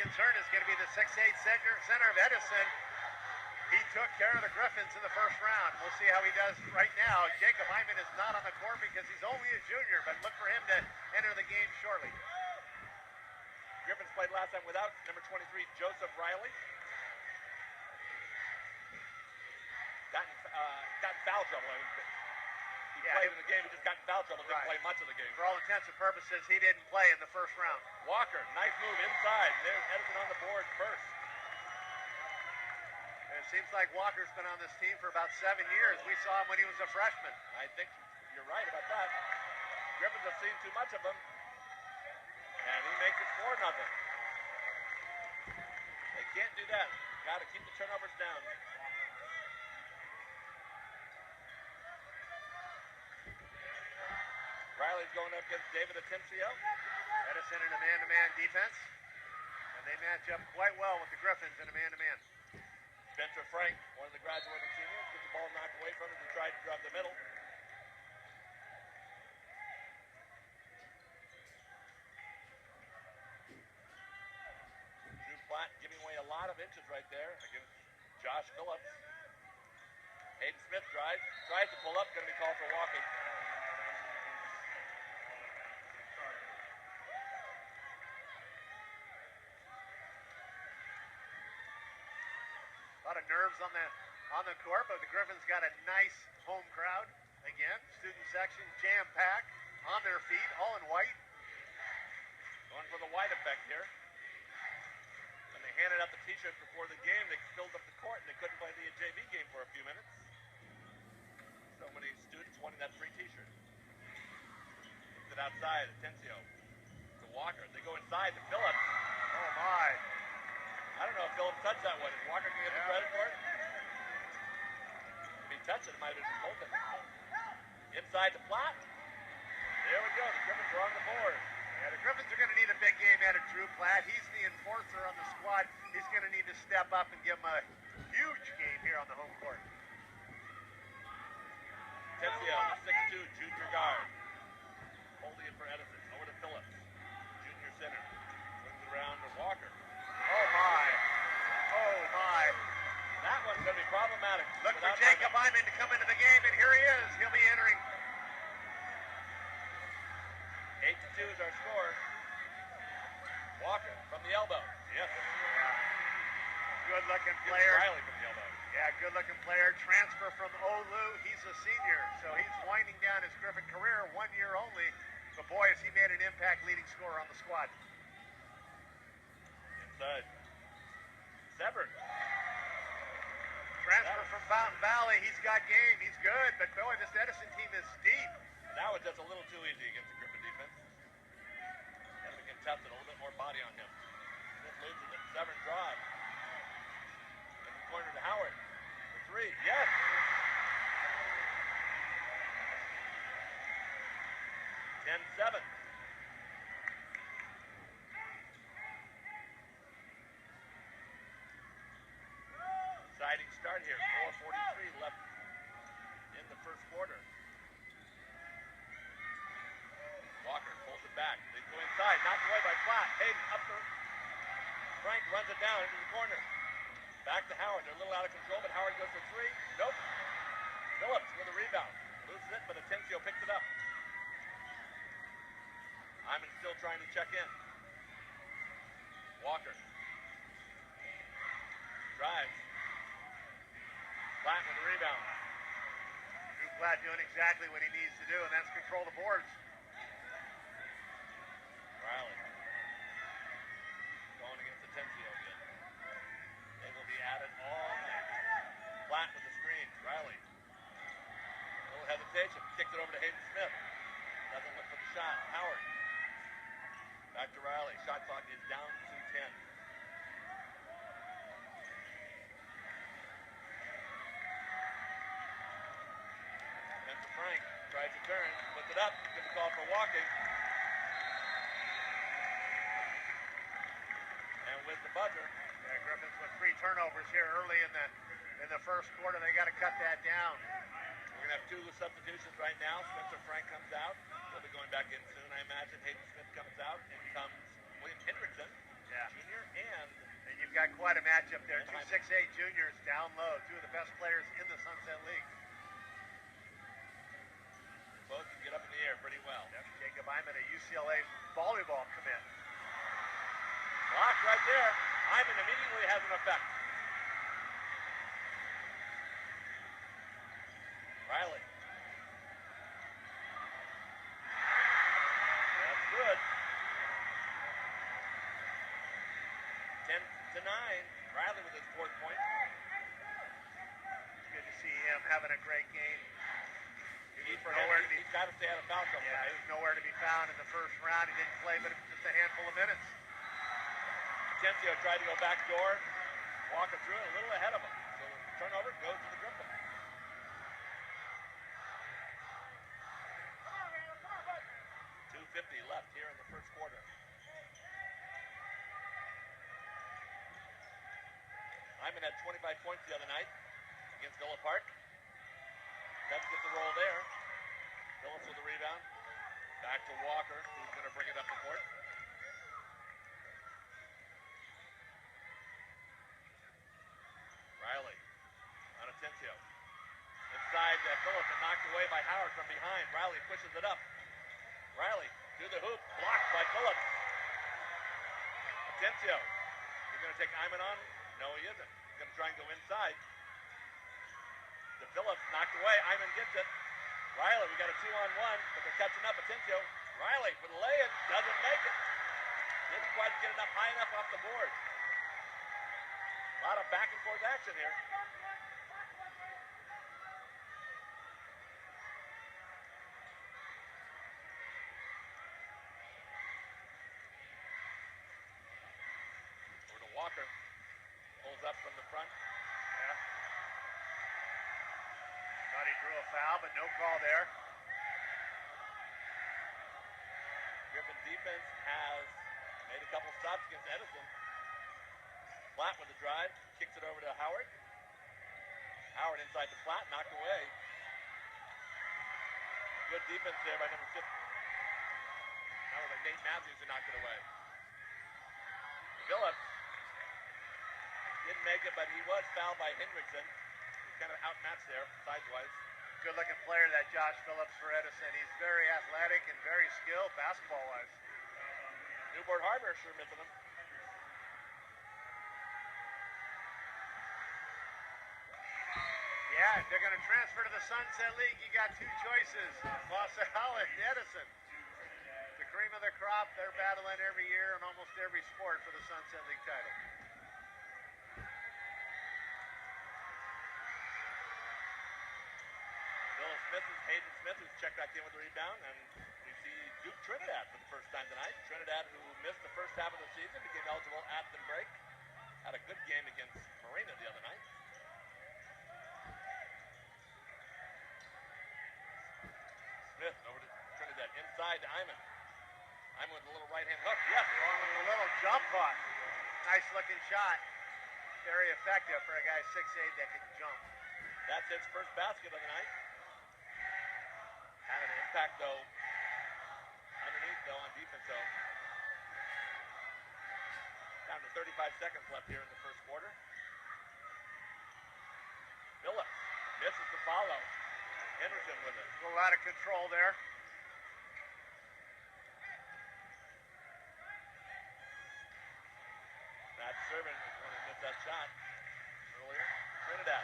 concern is going to be the 6'8" center of Edison. He took care of the Griffins in the first round. We'll see how he does right now. Jacob Hyman is not on the court because he's only a junior, but look for him to enter the game shortly. Griffins played last time without number 23, Joseph Riley. Got foul trouble. He played in the game, he just got in foul trouble, didn't play much of the game. For all intents and purposes, he didn't play in the first round. Walker, nice move inside. There's Edison on the board first. It seems like Walker's been on this team for about 7 years. We saw him when he was a freshman. I think you're right about that. Griffins have seen too much of him. And he makes it 4-0. They can't do that. Got to keep the turnovers down. Riley's going up against David Atencio. Edison in a man-to-man defense. And they match up quite well with the Griffins in a man-to-man. Spencer Frank, one of the graduating seniors, gets the ball knocked away from him and tried to drop the middle. Drew Platt giving away a lot of inches right there against Josh Phillips. Hayden Smith tries to pull up, going to be called for walking. A lot of nerves on the court, but the Griffins got a nice home crowd. Again, student section jam-packed, on their feet, all in white. Going for the white effect here. When they handed out the t-shirts before the game, they filled up the court and they couldn't play the JV game for a few minutes. So many students wanting that free t-shirt. Kicks it outside, Atencio to Walker. They go inside to Phillips. Oh my. I don't know if Phillips touched that one. Is Walker going to get the credit for it? If he touched it, it might have been from Bolton. Inside to Platt. There we go. The Griffins are on the board. Yeah, the Griffins are going to need a big game out of Drew Platt. He's the enforcer on the squad. He's going to need to step up and give him a huge game here on the home court. Atencio, the 6'2", junior guard. Holding it for Edison. Over to Phillips. Junior center. Swings it around to Walker. Oh my. Oh my. That one's going to be problematic. Look for Jacob Hyman to come into the game, and here he is. He'll be entering. 8-2 is our score. Walker from the elbow. Yes. Good-looking player. Riley from the elbow. Yeah, good-looking player. Transfer from Olu. He's a senior, so he's winding down his Griffin career, 1 year only. But boy, has he made an impact leading scorer on the squad. Inside. Severn. Transfer from Fountain Valley. He's got game. He's good. But boy, this Edison team is deep. That was just a little too easy against the Griffin defense. Had to contest it, a little bit more body on him. Smith loses it. Severn draws. In the corner to Howard. For three. Yes! (10-7). Exciting start here. 4:43 left in the first quarter. Walker pulls it back. They go inside. Knocked away by Platt. Hayden up to Frank, runs it down into the corner. Back to Howard. They're a little out of control, but Howard goes for three. Nope. Phillips with a rebound. Loses it, but Atencio picks it up. Hyman still trying to check in. Walker. Drives. Platt with the rebound. Drew Platt doing exactly what he needs to do, and that's control the boards. Riley. Going against Atencio again. They will be at it all night. Platt with the screen. Riley. A little hesitation. Kicks it over to Hayden Smith. Doesn't look for the shot. Howard. Back to Riley. Shot clock is down to 10. Spencer Frank tries to turn, puts it up, gets a call for walking. And with the buzzer. Yeah, Griffins with 3 turnovers here early in the first quarter. They got to cut that down. We're going to have 2 substitutions right now. Spencer Frank comes out. He'll be going back in soon, I imagine. Hayden Smith comes out. In comes William Hendrickson. Yeah. Junior and you've got quite a matchup there. Two Hyman. 6'8" juniors down low, two of the best players in the Sunset League. Both can get up in the air pretty well. Yep. Jacob Hyman, a UCLA volleyball commit. Block right there. Hyman immediately has an effect. Riley. That's good. 10-9. Riley with his fourth point. Good to see him having a great game. He's got to stay out of foul trouble. Yeah, he was nowhere to be found in the first round. He didn't play but just a handful of minutes. Atencio tried to go back door, walking through it a little ahead of him. So the turnover goes to the Griffin. 2:50 left here in the first quarter. Hyman had 25 points the other night against Villa Park. Doesn't get the roll there. Phillips with the rebound. Back to Walker, who's going to bring it up the court. Riley on Atencio. Inside Phillips and knocked away by Howard from behind. Riley pushes it up. Riley to the hoop, blocked by Phillips. Atencio. He's going to take Hyman on. No, he isn't. He's going to try and go inside. To Phillips, knocked away. Hyman gets it. Riley, we got a 2-on-1, but they're catching up. Atencio. Riley for the lay-in, doesn't make it. Didn't quite get enough high enough off the board. A lot of back and forth action here. Over to Walker. Pulls up from the front. Yeah. Thought he drew a foul, but no call there. Griffin defense has made a couple stops against Edison. Platt with the drive, kicks it over to Howard. Howard inside the Platt, knocked away. Good defense there by number 50. That was like Nate Matthews who knocked it away. Phillips didn't make it, but he was fouled by Hendrickson. He's kind of outmatched there, size-wise. Good looking player, that Josh Phillips for Edison. He's very athletic and very skilled basketball-wise. Newport Harbor sure missing him. Yeah, if they're going to transfer to the Sunset League, you got two choices, Los Alamitos and Edison. The cream of the crop, they're battling every year in almost every sport for the Sunset League title. Hayden Smith, who's checked back in with the rebound, and we see Duke Trinidad for the first time tonight. Trinidad, who missed the first half of the season, became eligible at the break. Had a good game against Marina the other night. Smith over to Trinidad, inside to Hyman. Hyman with a little right-hand hook. Yes, Going with a little jump hook. Nice looking shot. Very effective for a guy 6'8" that can jump. That's his first basket of the night. Had an impact though, underneath though on defense though. Down to 35 seconds left here in the first quarter. Phillips misses the follow. Henderson with it. A little out of control there. Matt Servin was going to miss that shot earlier. Trinidad.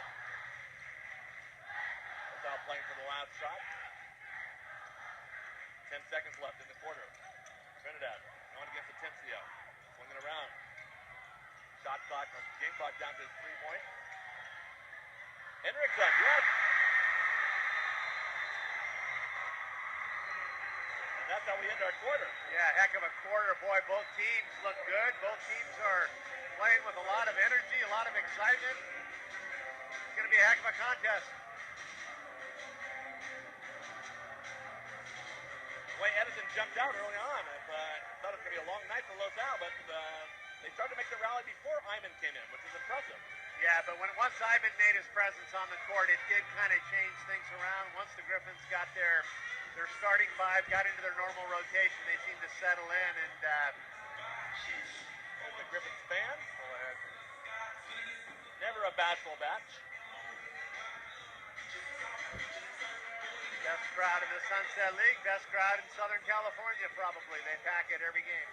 That's out playing for the last shot. 10 seconds left in the quarter. Trinidad going against Atencio. Swinging around. Shot clock, game clock down to 3 points. Hendrickson, yes! And that's how we end our quarter. Yeah, heck of a quarter. Boy, both teams look good. Both teams are playing with a lot of energy, a lot of excitement. It's going to be a heck of a contest. The way Edison jumped out early on, I thought it was going to be a long night for Los Al, but they started to make the rally before Hyman came in, which is impressive. Yeah, but once Hyman made his presence on the court, it did kind of change things around. Once the Griffins got their starting five, got into their normal rotation, they seemed to settle in. And there's a Griffins fans. Pull ahead. Never a bashful batch. Best crowd in the Sunset League, best crowd in Southern California probably. They pack it every game.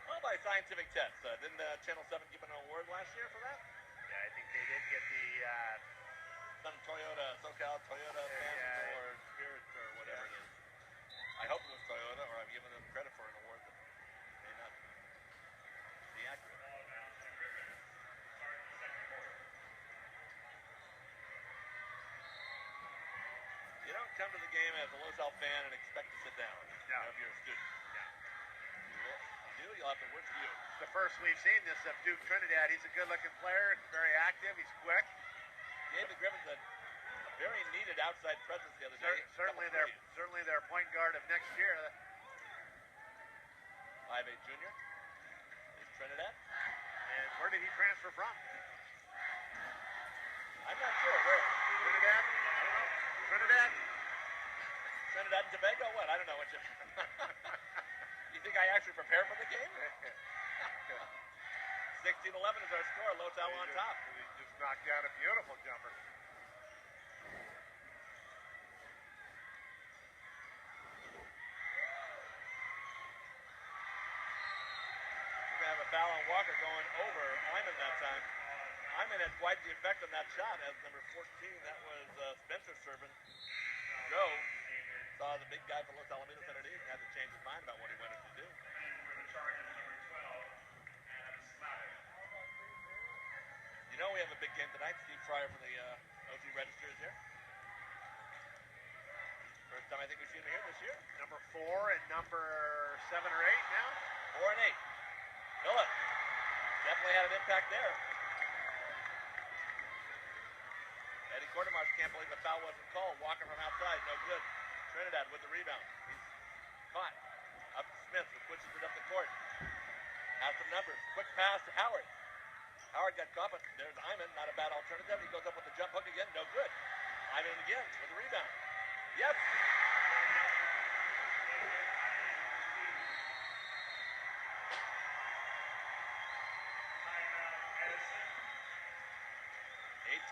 Well, by scientific tests. Didn't Channel 7 give an award last year for that? Yeah, I think they did get the... Some Toyota, SoCal Toyota fans or Spirit or whatever it is. I hope it was Toyota, or I've given them credit for an award that may not be accurate. You don't come to the game as a Los Al fan and expect to sit down. No. If you're a student. You'll have to work for you. It's the first we've seen this of Duke Trinidad. He's a good-looking player, very active, he's quick. Gave the Griffins a very needed outside presence the other day. Certainly their point guard of next year. 5'8" junior is Trinidad. And where did he transfer from? I'm not sure. Where? Trinidad? I don't know. Trinidad? Trinidad and Tobago? What? I don't know what you... You think I actually prepared for the game? 16-11 is our score. Los Al on top. He just knocked down a beautiful jumper. We're going to have a foul on Walker going over Hyman that time. Hyman had quite the effect on that shot as number 14. That was Spencer serving. Joe saw the big guy for Los Alamitos underneath and had to change his mind about what he wanted to do. You know we have a big game tonight. Steve Fryer from the OC Register is here. First time I think we've seen him here this year. Number 4 and number 7 or 8 now. 4 and 8. Phillip definitely had an impact there. Eddie Cordemarch can't believe the foul wasn't called. Walker from outside, no good. Trinidad with the rebound. He's caught. Up to Smith, who pushes it up the court. Has some numbers. Quick pass to Howard. Howard got caught, but there's Hyman. Not a bad alternative. He goes up with the jump hook again. No good. Hyman again with the rebound. Yes.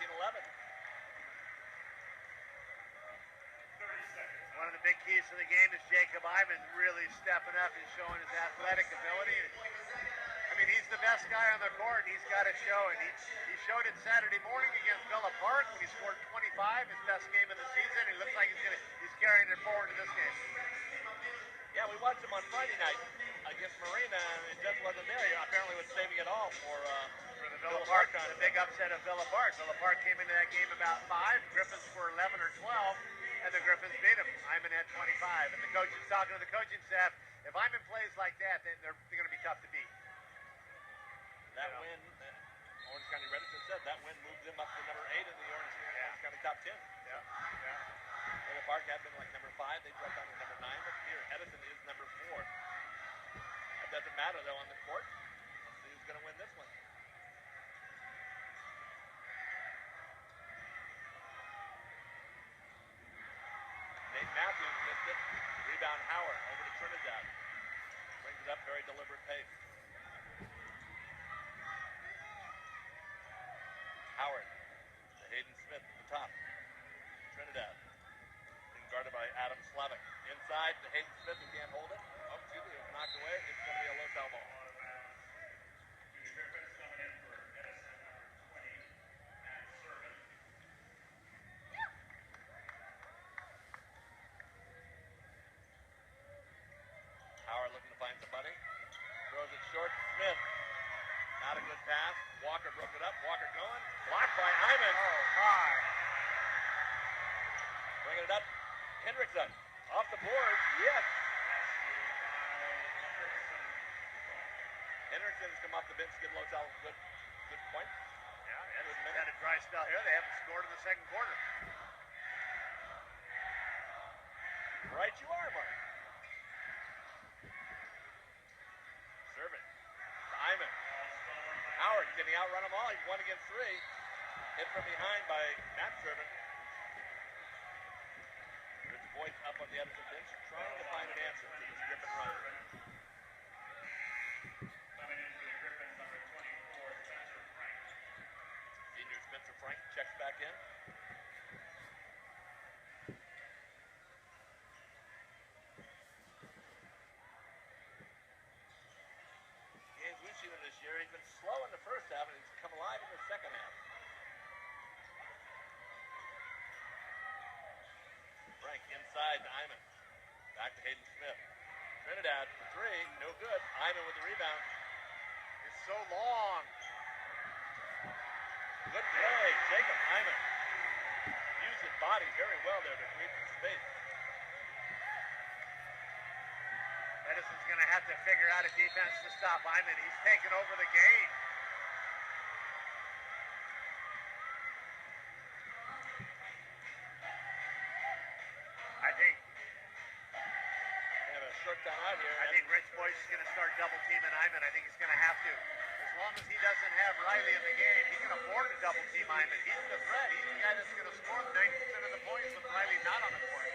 18-11. One of the big keys to the game is Jacob Hyman really stepping up and showing his athletic ability. I mean, he's the best guy on the court, and he's got to show it. He showed it Saturday morning against Villa Park when he scored 25, his best game of the season. He looks like he's carrying it forward to this game. Yeah, we watched him on Friday night against Marina, and it just wasn't there. He apparently was saving it all for the Villa Park. The big upset of Villa Park. Villa Park came into that game about 5. Griffins were 11 or 12, and the Griffins beat him. Hyman had 25, and the coach is talking to the coaching staff. If Hyman plays like that, then they're going to be tough to beat. That win, Orange County Register said that win moved them up to number 8 in the Orange County top 10. Yeah. Villa Park had been like number 5. They dropped down to number 9, but here Edison is number 4. That doesn't matter though on the court. Let's see who's going to win this one. Nate Matthews missed it. Rebound Howard over to Trinidad. Brings it up, very deliberate pace. Howard to Hayden Smith at the top. Trinidad being guarded by Adam Slavic. Inside to Hayden Smith, who can't hold it. Oh, excuse me, it was knocked away. It's going to be a Los Al ball. Howard looking to find somebody. Throws it short to Smith. Not a good pass. Walker broke it up. Walker going. Blocked by Hyman. Oh, my. Bringing it up. Hendrickson. Off the board. Yes. Hendrickson has come off the bench to give Los Al a good point. Yeah, Edison had a dry spell here. They haven't scored in the second quarter. Right you are, Mark. Serving. To Hyman. Howard, can he outrun them all? He's 1 against 3. Hit from behind by Matt Servin. There's the boys up on the Edison bench trying to find an answer to this Griffin run. inside to Iman. Back to Hayden Smith. Trinidad for three, no good. Iman with the rebound. It's so long. Good play, Jacob Iman. Used his body very well there to create some space. Edison's going to have to figure out a defense to stop Iman. He's taken over the game. I think They have a short time out here. I think Rich Boyce is going to start double teaming Iman. I think he's going to have to. As long as he doesn't have Riley in the game, he can afford to double team Iman. He's the threat. He's the guy that's going to score 90% of the points with Riley not on the court.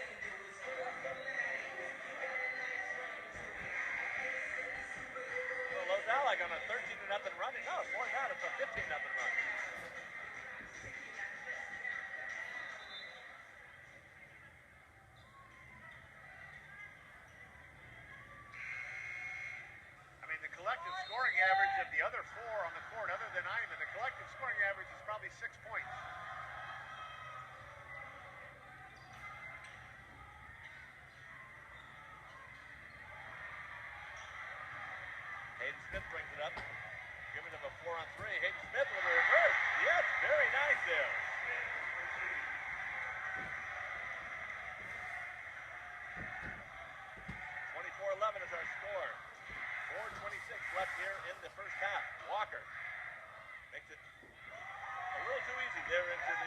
Well, Los Alamitos on a 13-0 run. No, it's more than that. It's a 15-0 run. The collective scoring average of the other four on the court, other than Iman, the collective scoring average is probably 6 points. Hayden Smith brings it up. Giving him a 4-on-3. Hayden Smith with a reverse. Yes, very nice there. Is our score. 4:26 left here in the first half. Walker makes it a little too easy there into the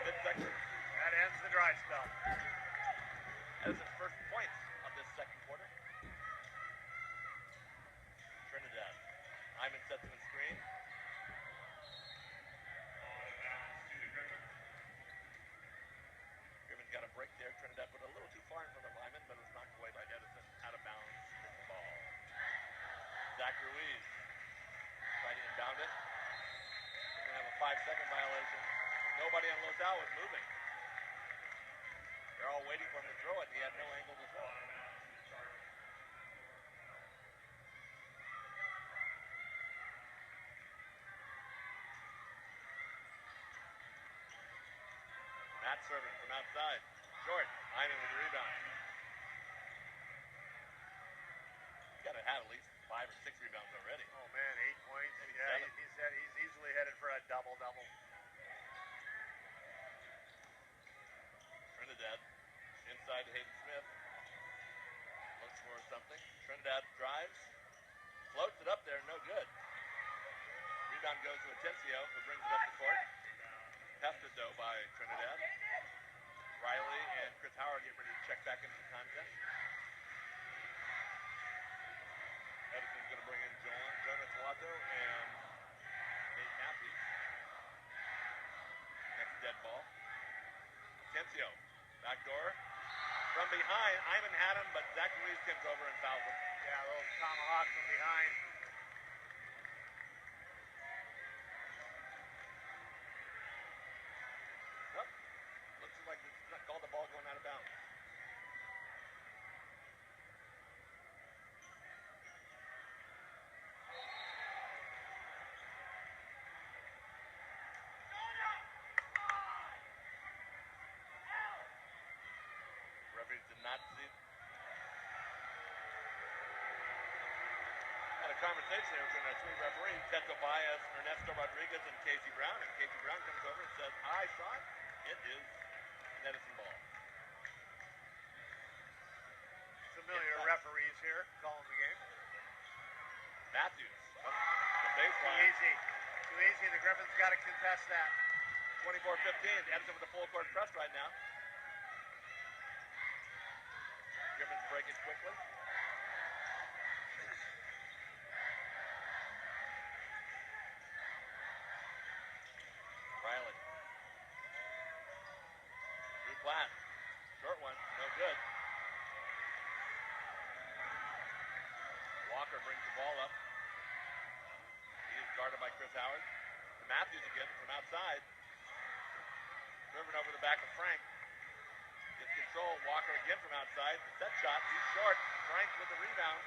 midsection. That ends the dry spell. Edison's first points of this second quarter. Trinidad. Iman sets him in screen. Griffin's got a break there. Trinidad put a little too far in front of Iman, but was knocked away by Edison. Out of bounds with the ball. Zach Ruiz trying to inbound it. We're going to have a 5-second violation. Nobody on Los Alamitos was moving. They're all waiting for him to throw it. He had no angle to throw. Matt serving from outside. Short. Iman with the rebound. Got to have at least 5 or 6 rebounds already. Oh man, 8 points. Maybe yeah, 7. he's easily headed for a double-double. Trinidad inside to Hayden Smith. Looks for something. Trinidad drives. Floats it up there, no good. Rebound goes to Atencio, who brings it up the court. Tested though by Trinidad. Riley and Chris Howard get ready to check back into the contest. Edison's going to bring in Jonas Watto and Nate Matthews. Next dead ball. Atencio, backdoor. From behind, Iman had him, but Zach Ruiz comes over and fouls him. Yeah, a little tomahawk from behind. Well, looks like it's not called the ball going out of bounds. Did not see. Had a conversation here between our 3 referees, Ted Tobias, Ernesto Rodriguez, and Casey Brown. And Casey Brown comes over and says, I saw it. It is an Edison ball. Familiar referees here calling the game. Matthews from the baseline. Too easy. Too easy. The Griffins got to contest that. 24-15. Edison with the full court press right now. Griffins break it quickly. Riley. Drew Platt. Short one. No good. Walker brings the ball up. He is guarded by Chris Howard. To Matthews again from outside. Serving over the back of Frank. Gets control. Walker again from outside. The set shot. He's short. Frank with the rebound.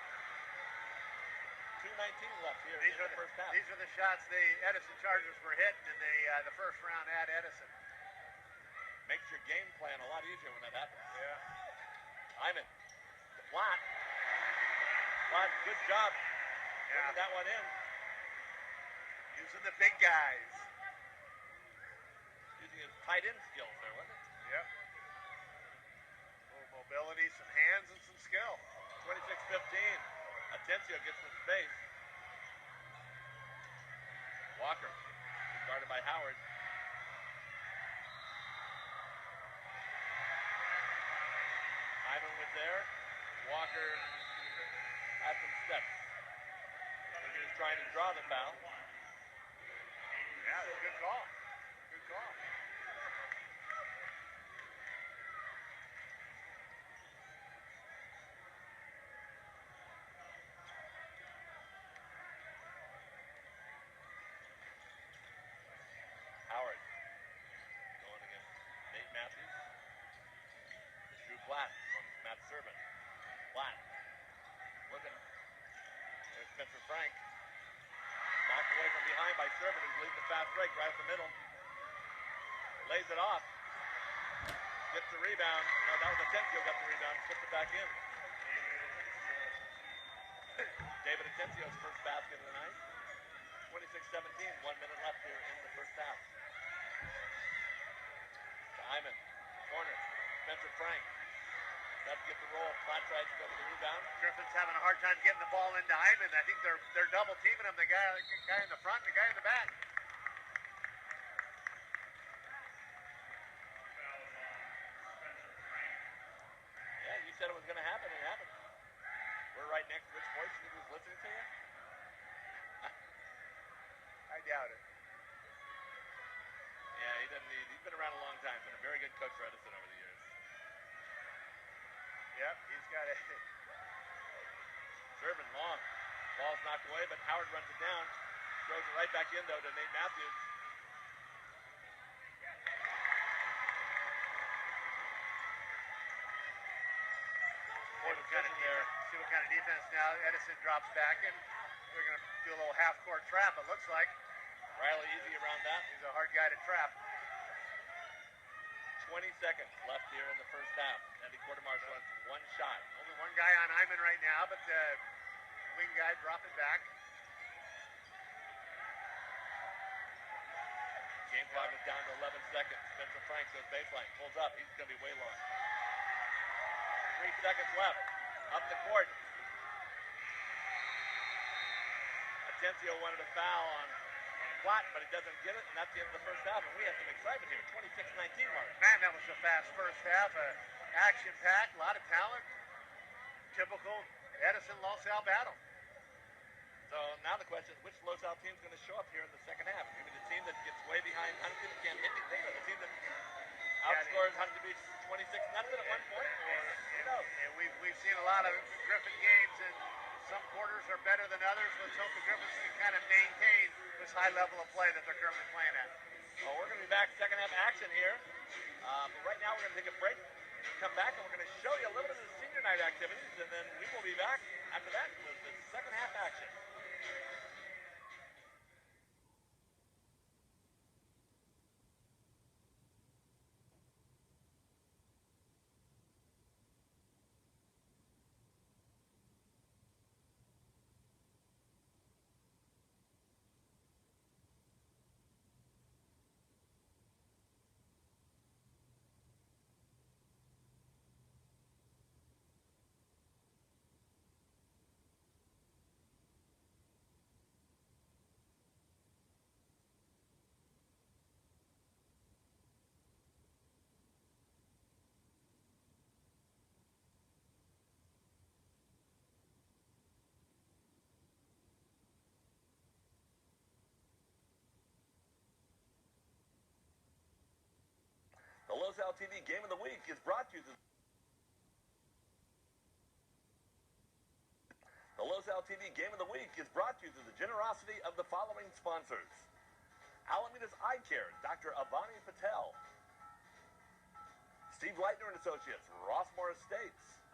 2:19 left here in the first half. These are the shots the Edison Chargers were hitting in the first round at Edison. Makes your game plan a lot lot easier when that happens. Yeah. Hyman to Platt. Platt, good job bringing that one in. Using the big guys. Using his tight end skills there, wasn't it? Yep. A little mobility, some hands, and some skill. 26-15. Atencio gets some space. Walker, guarded by Howard. Hyman was there. Walker had some steps. He was trying to draw the foul. Yeah, good call. Good call. Howard going against Nate Matthews. Drew Platt on Matt Servant. Platt looking. There's Spencer Frank. Knocked away from behind by Servant, who's leading the fast break right up the middle. Lays it off. Gets the rebound. No, that was Atencio got the rebound. Puts it back in. David Atencio's first basket of the night. 26-17. 1 minute left here in the first half. To Hyman. Corner. Spencer Frank. Doesn't get the roll. Platt tries to go to the rebound. Griffin's having a hard time getting the ball into Hyman. I think they're double teaming him. The guy in the front and the guy in the back. Yeah, you said it was going to happen. It happened. We're right next to Rich Boyce. You think he was listening to you? I doubt it. Yeah, he doesn't need. He's been around a long time. Been a very good coach for Edison over the years. Yep, he's got it. Serving long. Ball's knocked away, but Howard runs it down. Throws it right back in, though, to Nate Matthews. See what kind of defense now. Edison drops back, and they're going to do a little half-court trap, it looks like. Riley easy around that. He's a hard guy to trap. 20 seconds left here in the first half. Eddie Quartermarsh wants one shot. Only one guy on Hyman right now, but the wing guy drop it back. Game clock is down to 11 seconds. Spencer Frank goes baseline. Pulls up. He's going to be way long. 3 seconds left. Up the court. Atencio wanted a foul on Platt, but he doesn't get it, and that's the end of the first half. And we have some excitement here. 26-19 mark. Man, that was a fast first half. Action-packed, a lot of talent. Typical Edison Los Al battle. So now the question is, which Los Al team is going to show up here in the second half? Maybe the team that gets way behind Huntington and can't hit anything, or the team that outscores Huntington Beach 26-0 at one point, or who knows? And we've seen a lot of Griffin games, and some quarters are better than others. Let's hope the Griffins can kind of maintain this high level of play that they're currently playing at. Well, we're going to be back second half action here. But right now we're going to take a break, come back, and we're going to show you a little bit of the senior night activities, and then we will be back after that with the second half action. The Los Al TV Game of the Week is brought to you through the Los Al TV Game of the Week is brought to you through the generosity of the following sponsors: Alamitos Eye Care, Dr. Avani Patel; Steve Leitner and Associates, Rossmore Estates;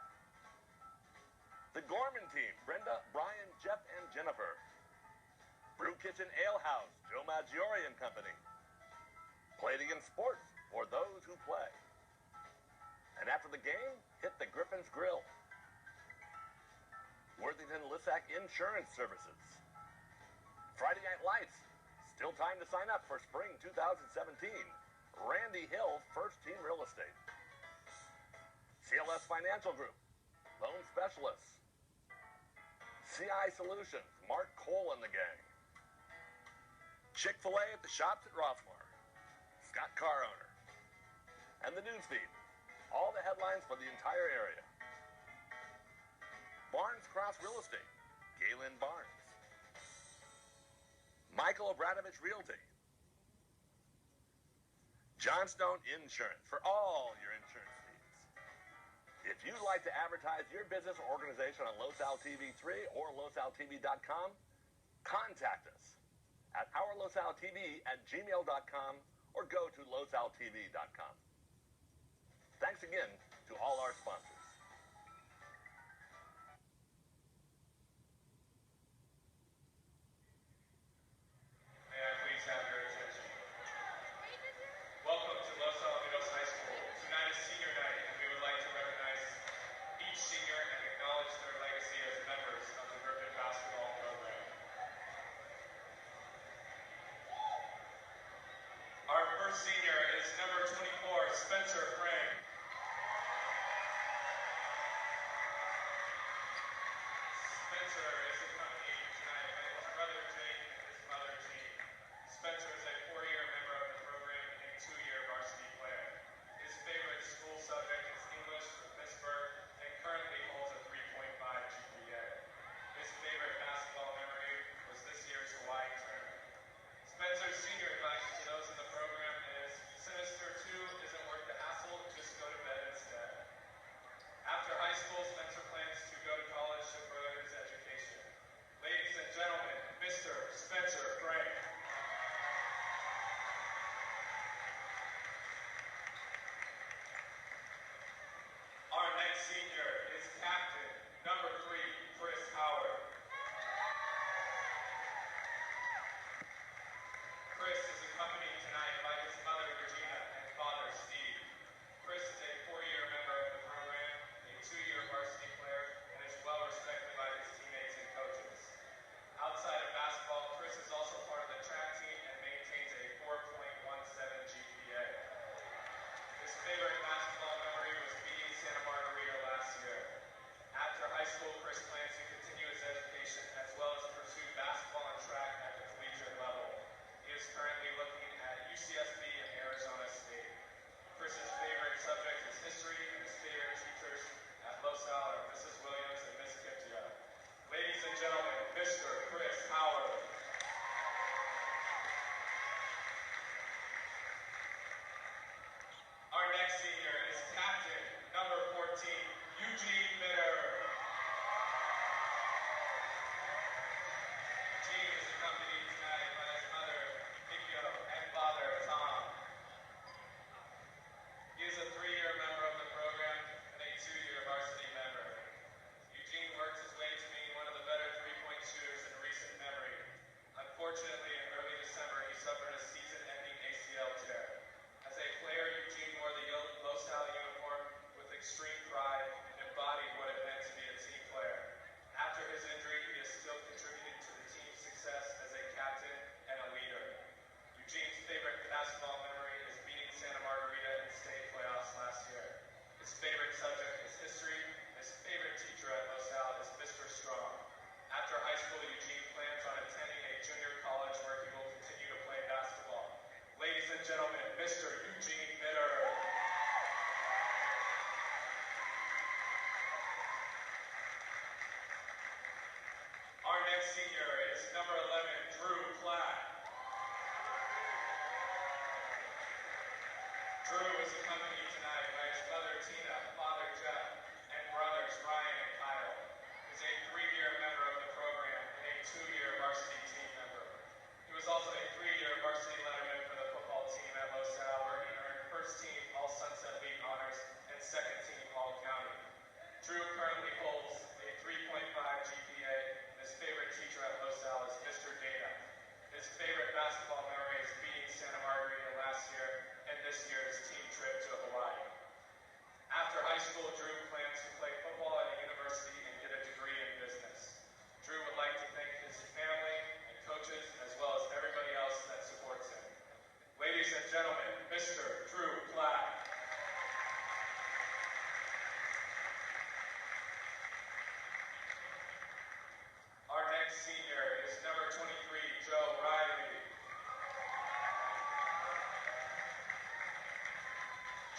the Gorman Team, Brenda, Brian, Jeff, and Jennifer; Brew Kitchen Ale House, Joe Maggiore and Company; Play It Again Sports, for those who play; the game? Hit the Griffin's Grill. Worthington-Lissac Insurance Services. Friday Night Lights. Still time to sign up for spring 2017. Randy Hill, First Team Real Estate. CLS Financial Group. Loan Specialists. CI Solutions. Mark Cole and the gang. Chick-fil-A at the shops at Rossmar. Scott Car Owner. And the newsfeed. All the headlines for the entire area. Barnes Cross Real Estate. Galen Barnes. Michael Abradovich Realty. Johnstone Insurance for all your insurance needs. If you'd like to advertise your business or organization on LosAl TV3 or LosAlTV.com, contact us at ourlosaltv@gmail.com or go to losaltv.com. Thanks again to all our sponsors. May I please have your attention? Welcome to Los Alamitos High School. Tonight is senior night, and we would like to recognize each senior and acknowledge their legacy as members of the Griffin basketball program. Our first senior is number 24, Spencer Frank. Spencer is accompanied tonight by his brother Jake and his mother Jean. Spencer is a 4-year member of the program and a 2-year varsity player. His favorite school subject is English with Miss Burke and currently holds a 3.5 GPA. His favorite basketball memory was this year's Hawaii tournament. Spencer's senior advice to those in the program is, semester 2 isn't worth the hassle, just go to bed instead. After high school, Spencer plans to go to college to further his education. Ladies and gentlemen, Mr. Spencer Frank. Our next senior is Captain, number 3, Chris Howard. Chris is accompanied tonight by his mother Regina and father Steve. Chris is a 4-year member of the program, a 2-year varsity player, and is well respected by his teammates and coaches. Outside of basketball, Chris is also part of the track team and maintains a 4.17 GPA. His favorite basketball memory was beating Santa Margarita last year. After high school, Chris plans to continue his education as well as pursue basketball and track at the collegiate level. He is currently looking at UCSB and Arizona State. Chris's favorite subject is history, and his favorite teachers at Los Al are Mrs. Williams and Miss Kiptia. Ladies and gentlemen, Mr. Chris Howard. Our next senior is Captain, number 14, Eugene Mitter. Eugene is accompanied tonight by his mother, Nikio, and father, Tom. He is a 3-year member of the program and a 2-year varsity member. Eugene worked his way to being one of the better three-point shooters in recent memory. Unfortunately, in early December, he suffered a season-ending ACL tear. As a player, Eugene wore the Los Al uniform with extreme pride and embodied what it meant to be a team player. After his injury, he is still contributing to the team's success as a captain and a leader. Eugene's favorite basketball memory is beating Santa Margarita in state playoffs last year. His favorite subject is history. His favorite teacher at Los Al is Mr. Strong. After high school, Eugene plans on attending a junior college where he will continue to play basketball. Ladies and gentlemen, Mr. Eugene Mitter. Our next senior is number 11, Drew Platt. Drew is accompanied tonight by his mother Tina, father Jeff, and brothers Ryan and Kyle. He's a 3-year member of the program and a 2-year varsity team member. He was also a 3-year varsity letterman for the football team at Los Al, where he earned first team All Sunset League honors and second team All County. Drew currently holds a 3.5 GPA, and his favorite teacher at Los Al is Mr. Data. His favorite basketball memory is beating Santa Margarita last year and this year's team trip to Hawaii. After high school,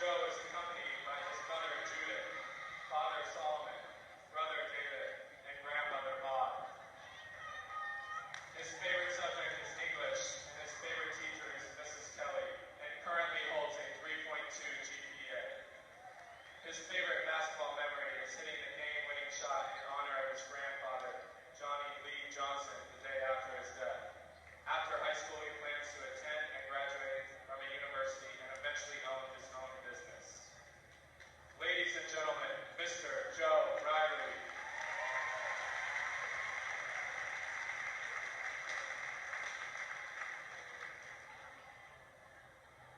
Joe is accompanied by his mother Judith, father Solomon, brother David, and grandmother Maud. His favorite subject is English, and his favorite teacher is Mrs. Kelly, and currently holds a 3.2 GPA. His favorite basketball memory is hitting the game-winning shot in honor of his grandfather, Johnny Lee Johnson, the day after his death. After high school, he plans to attend and graduate from a university and eventually own his own business. Ladies and gentlemen, Mr. Joe Riley.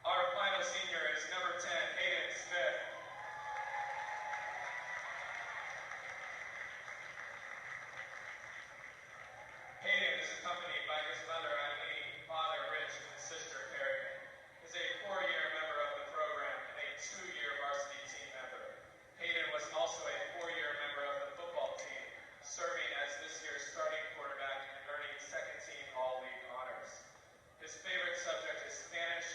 Our final senior is number 10, Hayden Smith. Hayden is accompanied by his mother Eileen, father Rich, and his sister Carrie. Is a 4-year member of the program and a 2-year varsity team member. Hayden was also a 4-year member of the football team, serving as this year's starting quarterback and earning second-team All-League honors. His favorite subject is Spanish.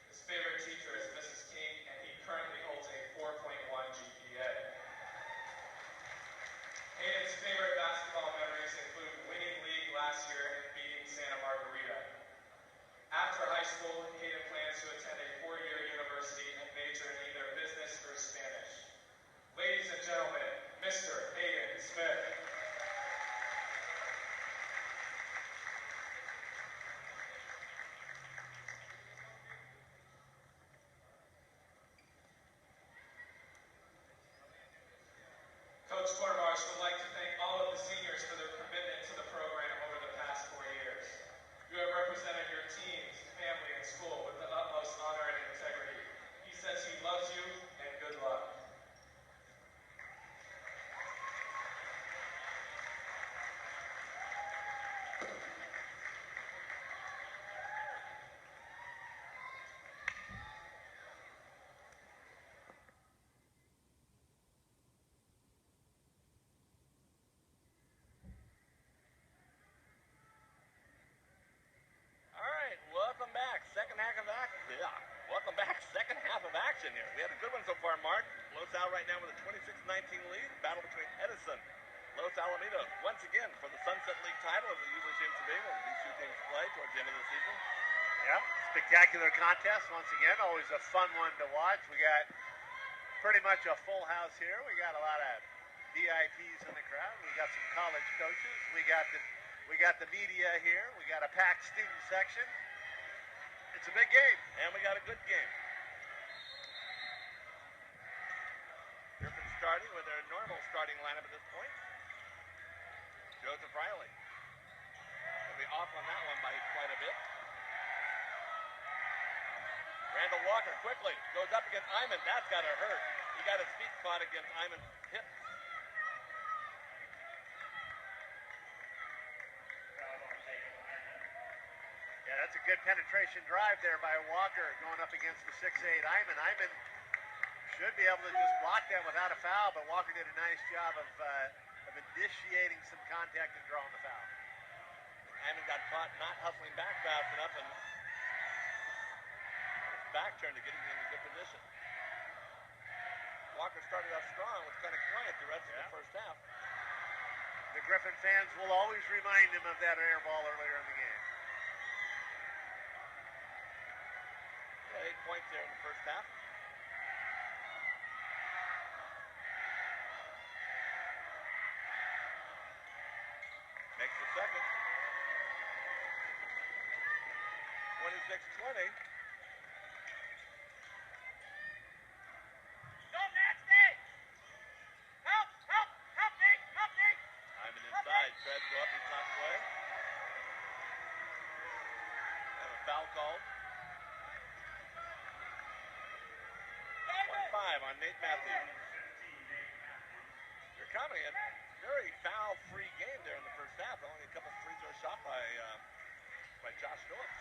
His favorite teacher is Mrs. King, and he currently holds a 4.1 GPA. Hayden's favorite basketball memories include winning league last year and beating Santa Margarita. After high school, Hayden plans to attend a 4-year university and major in either business or Spanish. Ladies and gentlemen, Mr. Hayden Smith. Coach Cormarsh would like to thank all of the seniors for their commitment to the program over the past 4 years. You have represented your teams, family, and school with the utmost honor and integrity. He says he loves you, and good luck. All right, welcome back. Second half of action. Yeah, welcome back. Second half of action here. We had a good one so far, Mark. Los Al right now with a 26-19 lead. Battle between Edison, Los Alamitos, once again for the Sunset League title, as it usually seems to be when these two teams play towards the end of the season. Yep, spectacular contest once again. Always a fun one to watch. We got pretty much a full house here. We got a lot of VIPs in the crowd. We got some college coaches. We got the media here. We got a packed student section. It's a big game. And we got a good game. Griffin starting with their normal starting lineup at this point. Joseph Riley will be off on that one by quite a bit. Randall Walker quickly goes up against Iman. That's got to hurt. He got his feet caught against Iman's hips. Yeah, that's a good penetration drive there by Walker going up against the 6'8 Iman. Iman should be able to just block that without a foul, but Walker did a nice job of initiating some contact and drawing the foul. Iman got caught not hustling back fast enough, and his back turned to getting him in a good position. Walker started off strong, was kind of quiet the rest of the first half. The Griffin fans will always remind him of that air ball earlier in the game. Yeah, 8 points there in the first half. Makes the second. 26-20. Iman inside. Tries to go up. He's knocked away. And a foul called. 1-5 on Nate Matthews. You're coming in. Very foul-free game there in the first half. Only a couple free throws shot by Josh Phillips.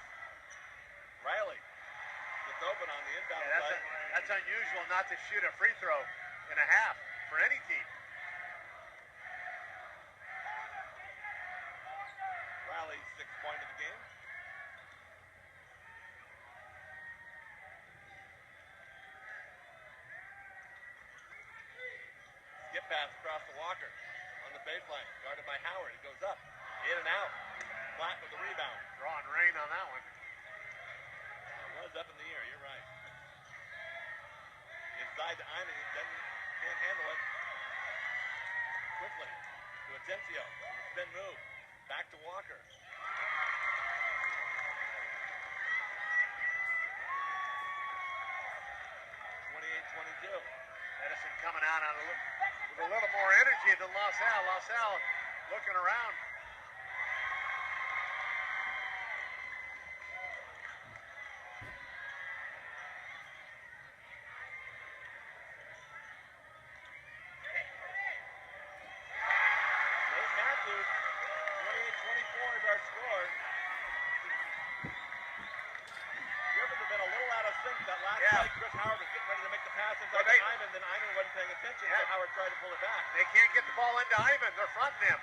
Riley gets open on the inbound side. That's unusual not to shoot a free throw in a half for any team. Riley's 6th point of the game. pass across to Walker on the baseline. Guarded by Howard. It goes up. In and out. Flat with the rebound. Drawing rain on that one. It was up in the air. You're right. Inside to Iman. He can't handle it. Quickly to Atencio. Spin move. Back to Walker. 28-22. Edison coming out on with a little more energy than Los Al. Los Al looking around. Nate Matthews, 28-24 is our score. Griffins have been a little out of sync. That last play, Chris Howard was getting ready to make the pass inside to Iman, then Iman wasn't paying attention, so Howard tried to pull it back. They can't get the ball into Iman. They're fronting him.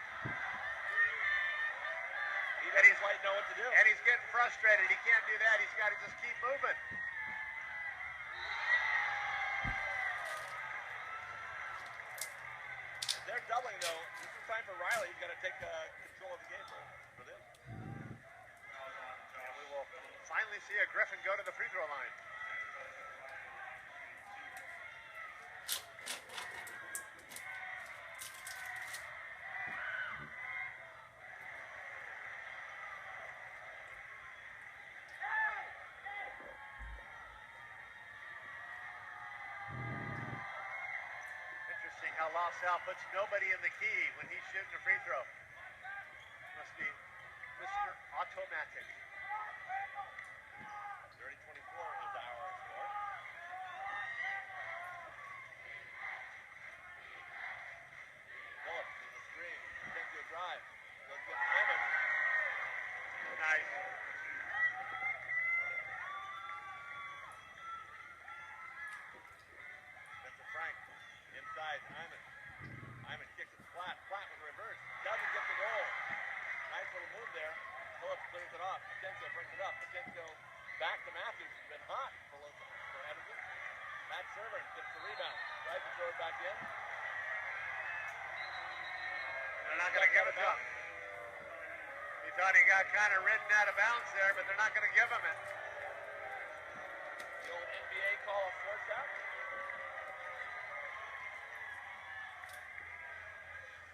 He doesn't quite know what to do. And he's getting frustrated. He can't do that. He's got to just keep moving. If they're doubling, though, this is time for Riley. He's got to take control of the game for them. And we will finally see a Griffin go to the free throw line. Interesting how Los Al puts nobody in the key when he's shooting a free throw. Must be Mr. Automatic. 30-24 is our score. Phillips is a screen. Takes a drive. Goes get Iman. Nice. Spencer Frank inside Iman. Iman kicks it flat. Flat with reverse. Doesn't get the roll. Nice little move there. Phillips clears it off. Atencio brings it up. Atencio back to Matthews. It's been hot for Edison. Matt Server gets the rebound. Tries to throw it back in. They're not going to give it to him. He thought he got kind of ridden out of bounds there, but they're not going to give him it. The old NBA call a force out.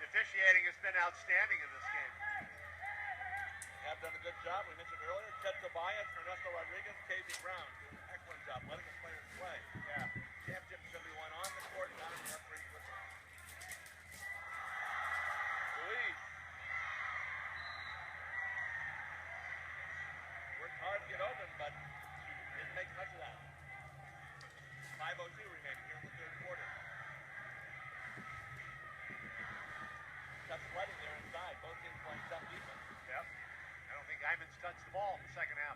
The officiating has been outstanding in this game. Have done a good job. We mentioned earlier, Ted Tobias, Ernesto Rodriguez, Casey Brown doing an excellent job letting the players play. Yeah. Championship is going to be won on the court, not in the referee's whistle. Ruiz. Worked hard to get open, but didn't make much of that. 5:02 remaining here in the third quarter. Tough sledding there inside. Both teams playing tough defense. Yep. I don't think Iman's touched the ball in the second half.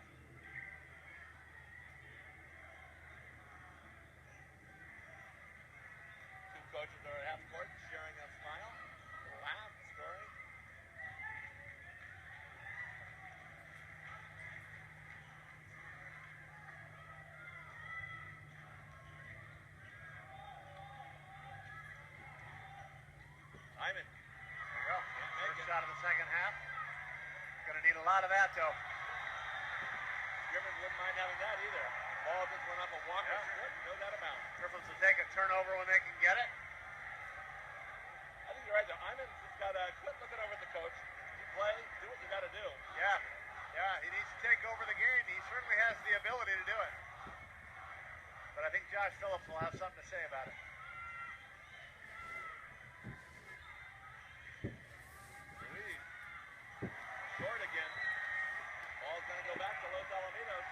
Two coaches are at half court sharing a smile, a laugh, a story. Iman. There you go. First shot of the second half. Going to need a lot of that, though. Griffins wouldn't mind having that either. Ball just went off a Walker's foot, no doubt about it. Griffins will take a turnover when they can get it. I think you're right though. Iman's just got to quit looking over at the coach. You play, do what you got to do. Yeah. Yeah, he needs to take over the game. He certainly has the ability to do it. But I think Josh Phillips will have something to say about it. Ruiz. Short again. Ball's going to go back to Los Alamitos.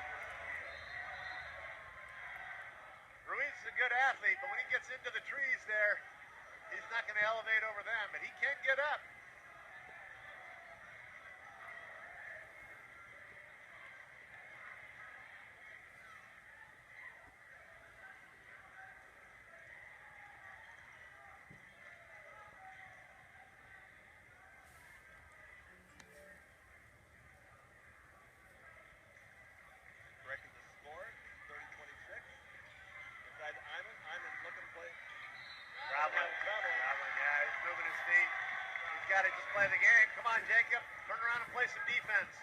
Ruiz is a good athlete, but when he gets into the trees there, he's not going to elevate over them, but he can get up. Correcting the score, 30-26. Inside to Iman. Iman looking to play. Traveling. Traveling. Yeah. got to just play the game. Come on, Jacob. Turn around and play some defense.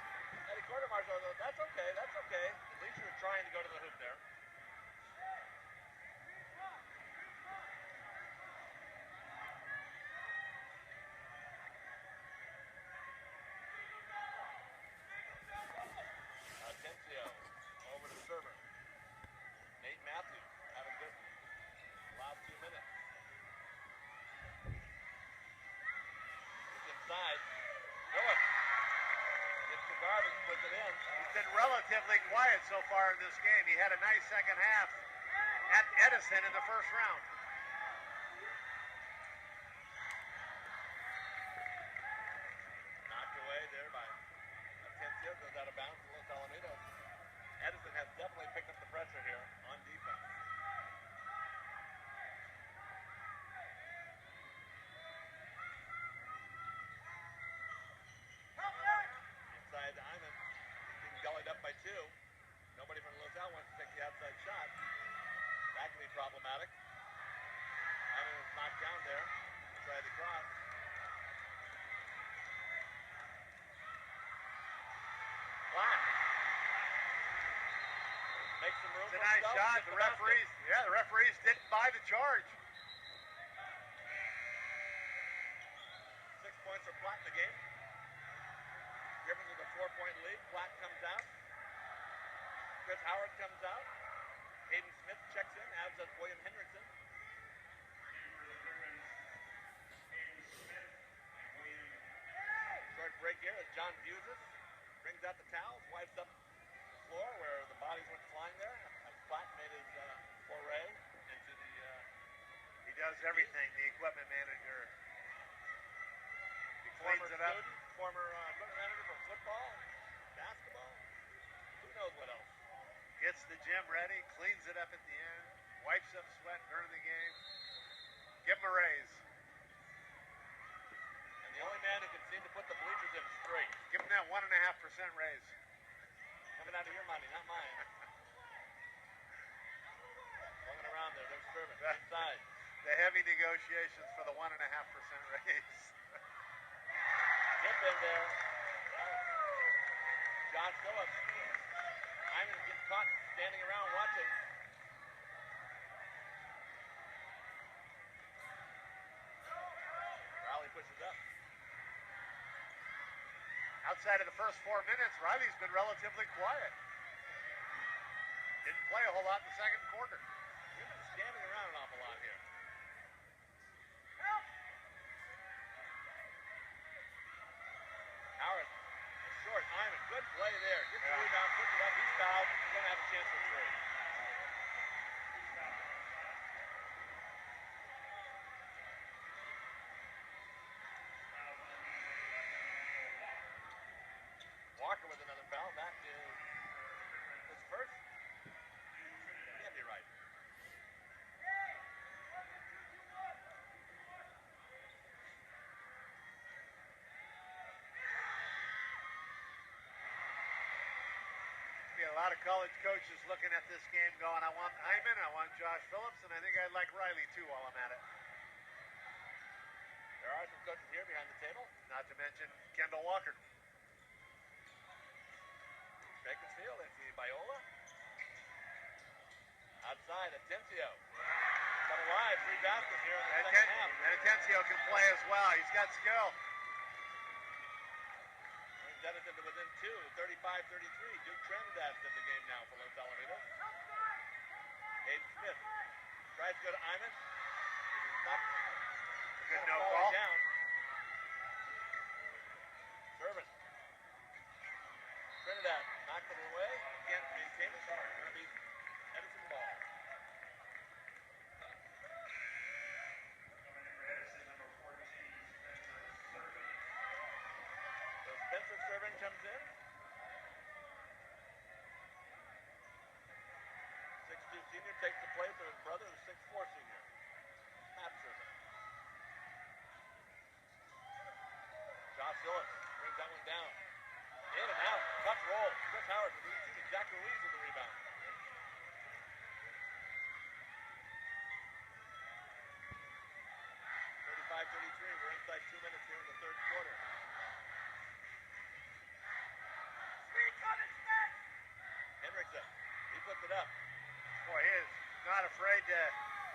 Eddie Quartermarshall, that's okay, that's okay. At least you were trying to go to the hoop there. Atencio over to server. Nate Matthews had a good last 2 minutes. It's inside. Phillips gets the garbage, puts it in. He's been relatively quiet so far in this game. He had a nice second half at Edison in the first round. Knocked away there by Atencio. Goes out of bounds to Los Alamitos. Edison has definitely picked up the pressure here on defense. Inside to Iman. Being gullied up by 2. Nobody from Los Al wants to take the outside shot. That can be problematic. Iman was knocked down there. Tried to cross. Black. Make some room It's for a nice himself. shot. Gets The basket. referees didn't buy the charge. 6 points for Platt in the game. Griffins with a 4-point lead. Platt comes out. Chris Howard comes out. Hayden Smith checks in, as does William Hendrickson. Short break here as John Buzis brings out the towels, wipes up the floor where the bodies went flying there. As Platt made his foray into the... He does everything, the equipment manager. He former cleans it up. student, former equipment manager for football, basketball, who knows what else. Gets the gym ready, cleans it up at the end, wipes up sweat during the game. Give him a raise. And the only man who can seem to put the bleachers in straight. Give him that 1.5% raise. Coming out of your money, not mine. Swinging around there, they're serving. Inside. The heavy negotiations for the 1.5% raise. Tip in there. Josh Phillips. Iman gets caught standing around watching. Riley pushes up. Outside of the first 4 minutes, Riley's been relatively quiet. Didn't play a whole lot in the second quarter. You've been standing around an awful lot here. Howard, short, Iman, good play there. Gets the rebound, puts it up, he's fouled. He's going to have a chance for 3. Walker with another foul. Back to his first. Can't be right. Be a lot of college coaches looking at this game going, I want Iman, I want Josh Phillips, and I think I'd like Riley too while I'm at it. There are some coaches here behind the table. Not to mention Kendall Walker. Bakersfield, they see Biola. Outside, Atencio. Got alive, 3 baskets here in the second half. And Atencio can play as well. He's got skill. Brings Edison to within 2, 35-33. Duke Trinidad's in the game now for Los Alamitos. Hayden Smith tries to go to Iman. This is not Good no falling call. down. Serving. Trinidad knocked it away. Can't maintain it. Going to be Edison ball. So Spencer Servin comes in. 6'2" senior takes the place of his brother, the 6'4" senior. Matt Servin. Josh Phillips brings that one down. In and out. Tough roll. Chris Howard with the lead. Jack Ruiz with the rebound. 35-33. We're inside 2 minutes here in the third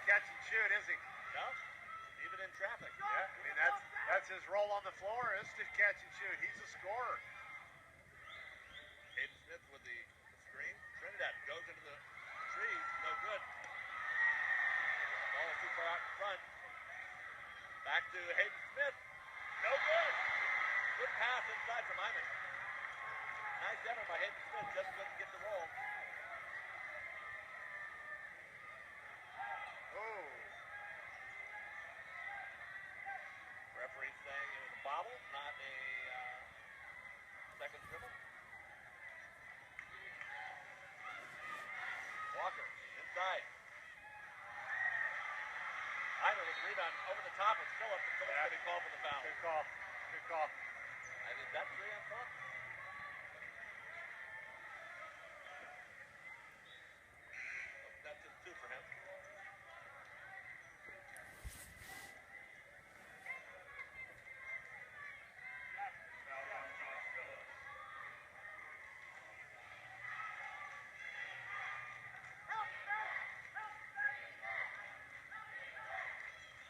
catch and shoot, is he? No, even in traffic. Yeah, I mean that's his role on the floor, is to catch and shoot. He's a scorer. Hayden Smith with the screen. Trinidad goes into the trees. No good. Ball is too far out in front. Back to Hayden Smith. No good. Good pass inside from Hyman. Nice effort by Hayden Smith. Just couldn't get the roll. Oh. Referee saying it was a bobble, not a second dribble. Walker inside. Hyman with the rebound over the top of Phillips, and Phillips going to be called for the foul. Good call. Good call. I mean, that's 3 on Phillips. That's just 2 for him.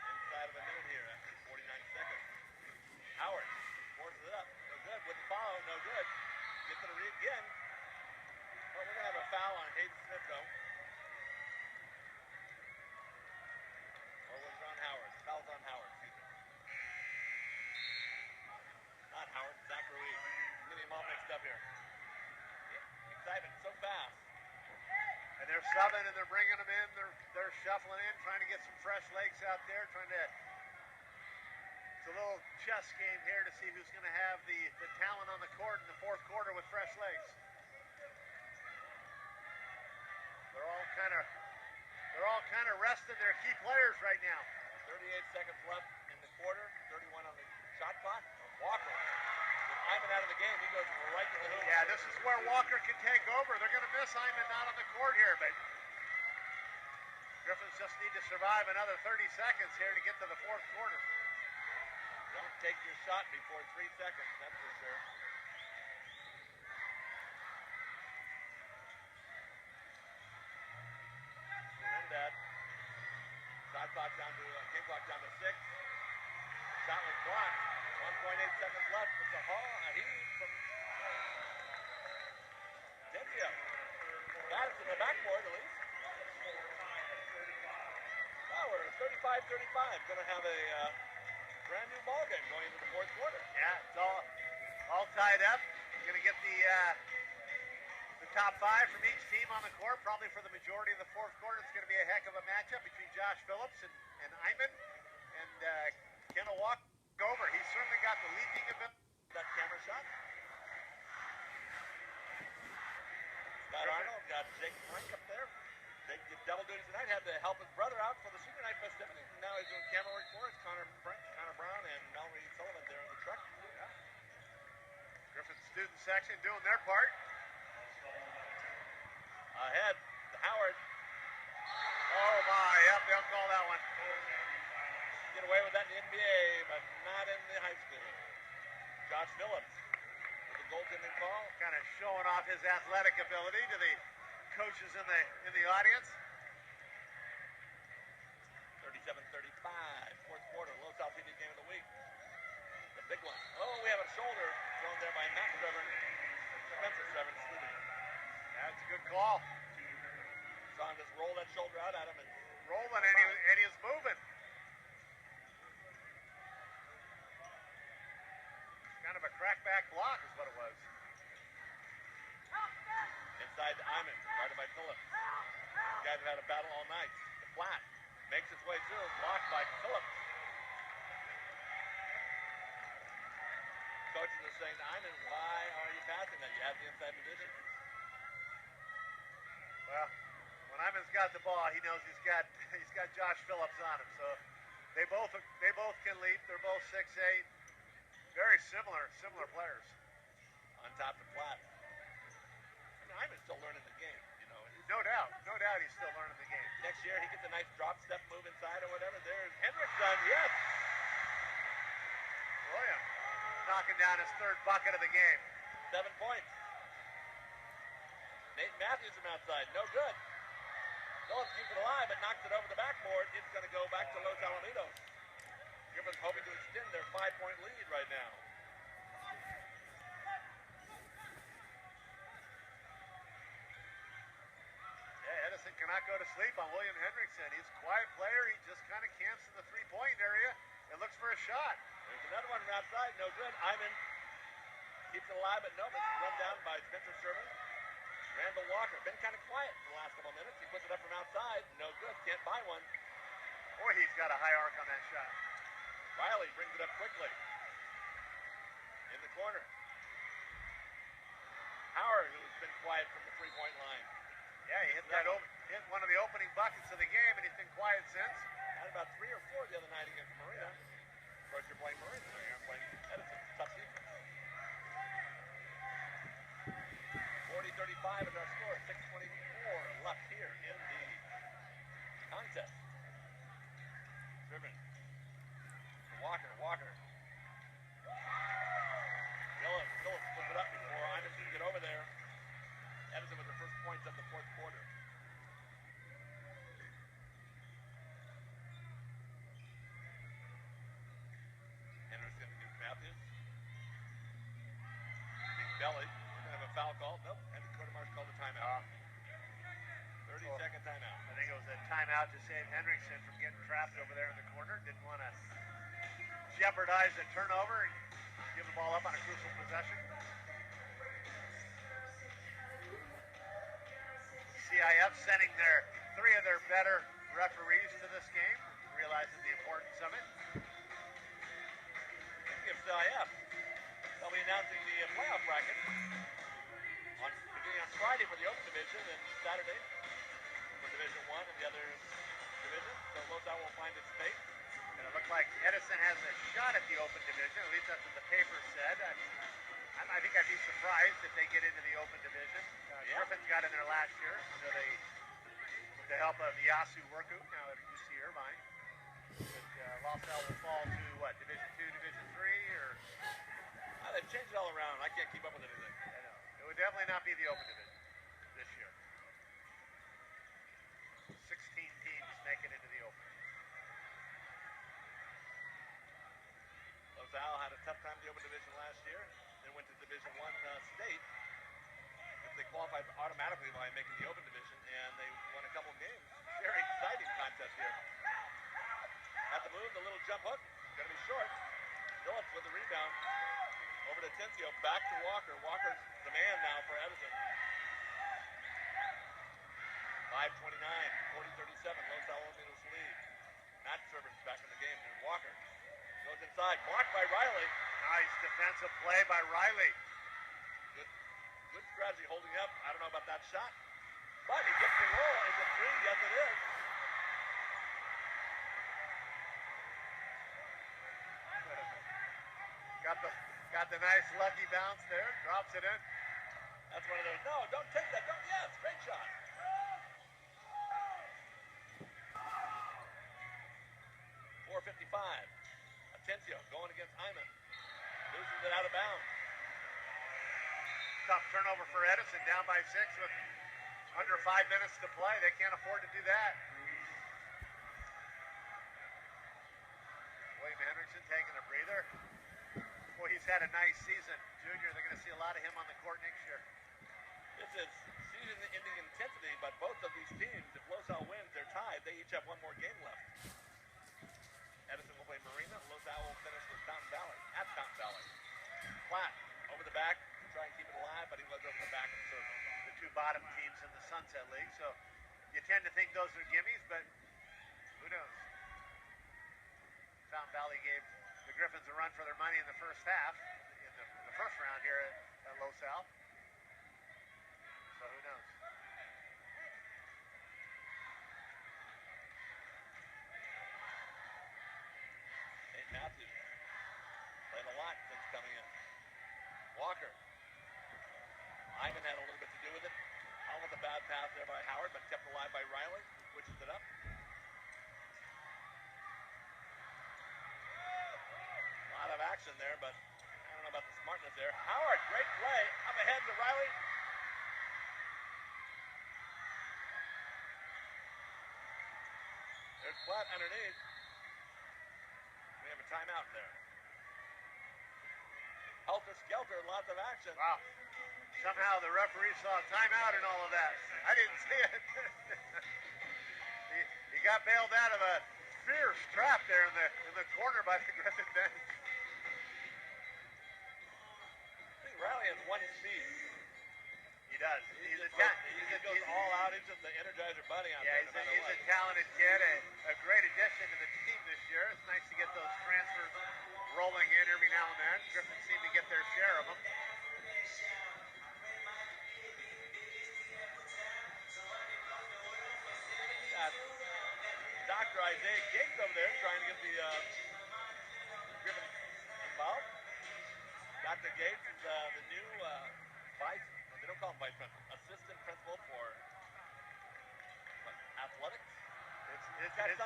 Inside of a minute here after 49 seconds. Howard forces it up. No good. Wouldn't follow. No good. Gets it again. Well, we're going to have a foul on Hayden Smith, though. Or was it on Howard? Foul's on Howard. Excuse me. Not Howard. Zach Ruiz. Getting them all mixed up here. Excitement so fast. And they're subbing and they're bringing them in. They're shuffling in, trying to get some fresh legs out there, trying to. It's a little chess game here to see who's going to have the talent on the court in the fourth quarter with fresh legs. They're all kind of resting their key players right now. 38 seconds left in the quarter. 31 on the shot clock. Walker with Hyman out of the game. He goes right to the hoop. Yeah, this is where Walker can take over. They're going to miss Hyman not on the court here, but Griffins just need to survive another 30 seconds here to get to the fourth quarter. Don't take your shot before 3 seconds, that's for sure. Trinidad. Shot clock down to, game clock down to 6. Shot was blocked. 1.8 seconds left. It's a heave from Denvio. Got it in the backboard at least. Now we're 35-35. Going to have a brand new ball game going into the fourth quarter. Yeah, it's all tied up. Going to get the top 5 from each team on the court, probably for the majority of the fourth quarter. It's going to be a heck of a matchup between Josh Phillips and Hyman. And Ken will walk over. He's certainly got the leaping ability. That camera shot. Scott Arnold got Jake Frank up there. Jake did double duty tonight. Had to help his brother out for the senior night festivities. And now he's doing camera work for us. Connor Brown and Mallory Sullivan there on the truck. Yeah. Griffin student section doing their part. Ahead to Howard. Oh my, yep, they'll call that one. Get away with that in the NBA, but not in the high school. Josh Phillips with the goaltending call. Kind of showing off his athletic ability to the coaches in the audience. 37-35, fourth quarter, Los Alamitos game of the week. The big one. Oh, we have a shoulder thrown there by Spencer Severn, excuse me. That's a good call. Saw him just roll that shoulder out at him and Rolling and he's moving. Kind of a crackback block is what it was. inside to Hyman, guarded by Phillips. These guys have had a battle all night. The flat makes its way through, blocked by Phillips. Coaches are saying to Hyman, why are you passing that? You have the inside position. Well, when Hyman's got the ball, he knows he's got Josh Phillips on him. So they both can leap. They're both 6'8". Very similar players. On top of flat. I mean, Hyman's still learning the game, you know. No doubt he's still learning the game. Next year he gets a nice drop step move inside or whatever. There's Hendrickson, yes. William knocking down his third bucket of the game. 7 points. Nate Matthews from outside, no good. Phillips keeps it alive, but knocks it over the backboard. It's going to go back to Los Alamitos. Griffins hoping to extend their 5-point lead right now. Yeah, Edison cannot go to sleep on William Hendrickson. He's a quiet player. He just kind of camps in the three-point area and looks for a shot. There's another one from outside, no good. Iman keeps it alive, but no, it's run down by Spencer Sherman. Randall Walker, been kind of quiet for the last couple of minutes. He puts it up from outside, no good, can't buy one. Boy, he's got a high arc on that shot. Riley brings it up quickly. In the corner. Howard, who's been quiet from the three-point line. Yeah, he hit one of the opening buckets of the game, and he's been quiet since. Had about 3 or 4 the other night against Marina. Of course, you're playing Marina, so you're playing Edison. Tough defense. 40-35 is our score. 6:24 left here in the contest. Driven. Walker. Phillips puts it up before Iman can get over there. Edison with the first points of the fourth quarter. Henderson against Matthews. Big belly. We're going to have a foul call. Nope. Henry Cordemar's called a timeout. 30-second timeout. I think it was a timeout to save Hendrickson from getting trapped over there in the corner. Didn't want to jeopardize the turnover and give the ball up on a crucial possession. CIF sending 3 of their better referees to this game, realizing the importance of it. Speaking of CIF, they'll be announcing the playoff bracket beginning on Friday for the Open Division and Saturday for Division 1 and the other divisions. So Los Al will find its fate. And it looked like Edison has a shot at the Open Division, at least that's what the paper said. I think I'd be surprised if they get into the Open Division. Griffins got in there last year under with the help of Yasu Worku, now at UC Irvine. But Los Al will fall to what, Division 2, Division 3, or? They've changed it all around. I can't keep up with anything. I know. It would definitely not be the Open Division this year. 16 teams make it into the Open. Los Al had a tough time in the Open Division last year. Then went to Division 1 state. They qualified automatically by making the Open Division, and they won a couple of games. Very exciting contest here. At the move, the little jump hook. Going to be short. Phillips with the rebound. Over to Tencio. Back to Walker. Walker's the man now for Edison. 5:29. 40-37. Los Alamitos lead. Matt Servant's back in the game. Here's Walker. Goes inside. Blocked by Riley. Nice defensive play by Riley. Good strategy holding up. I don't know about that shot. But he gets the roll. Is it 3? Yes, it is. Got the nice lucky bounce there. Drops it in. That's one of those. No, don't take that. Don't. Yes, great shot. 4:55. Atencio going against Iman. Loses it out of bounds. Tough turnover for Edison, down by 6 with under 5 minutes to play. They can't afford to do that. William Hendrickson taking a breather. Boy, he's had a nice season. Junior, they're going to see a lot of him on the court next year. This is season-ending intensity, but both of these teams, if Los Al wins, they're tied. They each have one more game left. Edison will play Marina. Los Al will finish with Fountain Valley, at Fountain Valley. Platt over the back, try and keep it alive, but he goes over the back of the circle. The 2 bottom teams in the Sunset League, so you tend to think those are gimmies, but who knows? Fountain Valley gave the Griffins a run for their money in the first half, in the first round here at Los Al. So who knows? St. Matthews playing a lot since coming in. Walker. Iman had a little bit to do with it. Almost a bad pass there by Howard, but kept alive by Riley, who switches it up. A lot of action there, but I don't know about the smartness there. Howard, great play. Up ahead to Riley. it's flat underneath. We have a timeout there. Helter Skelter, lots of action. Wow. Somehow the referee saw a timeout and all of that. I didn't see it. he got bailed out of a fierce trap there in the corner by the Griffin bench. I think Riley has one speed. He does. He goes all out into the Energizer Bunny out there. He's a talented kid, a great addition to the team this year. It's nice to get those transfers rolling in every now and then. Griffin seem to get their share of them. Dr. Isaiah Gates over there trying to get the Griffin involved. Dr. Gates is the new they don't call him vice principal, assistant principal for athletics. It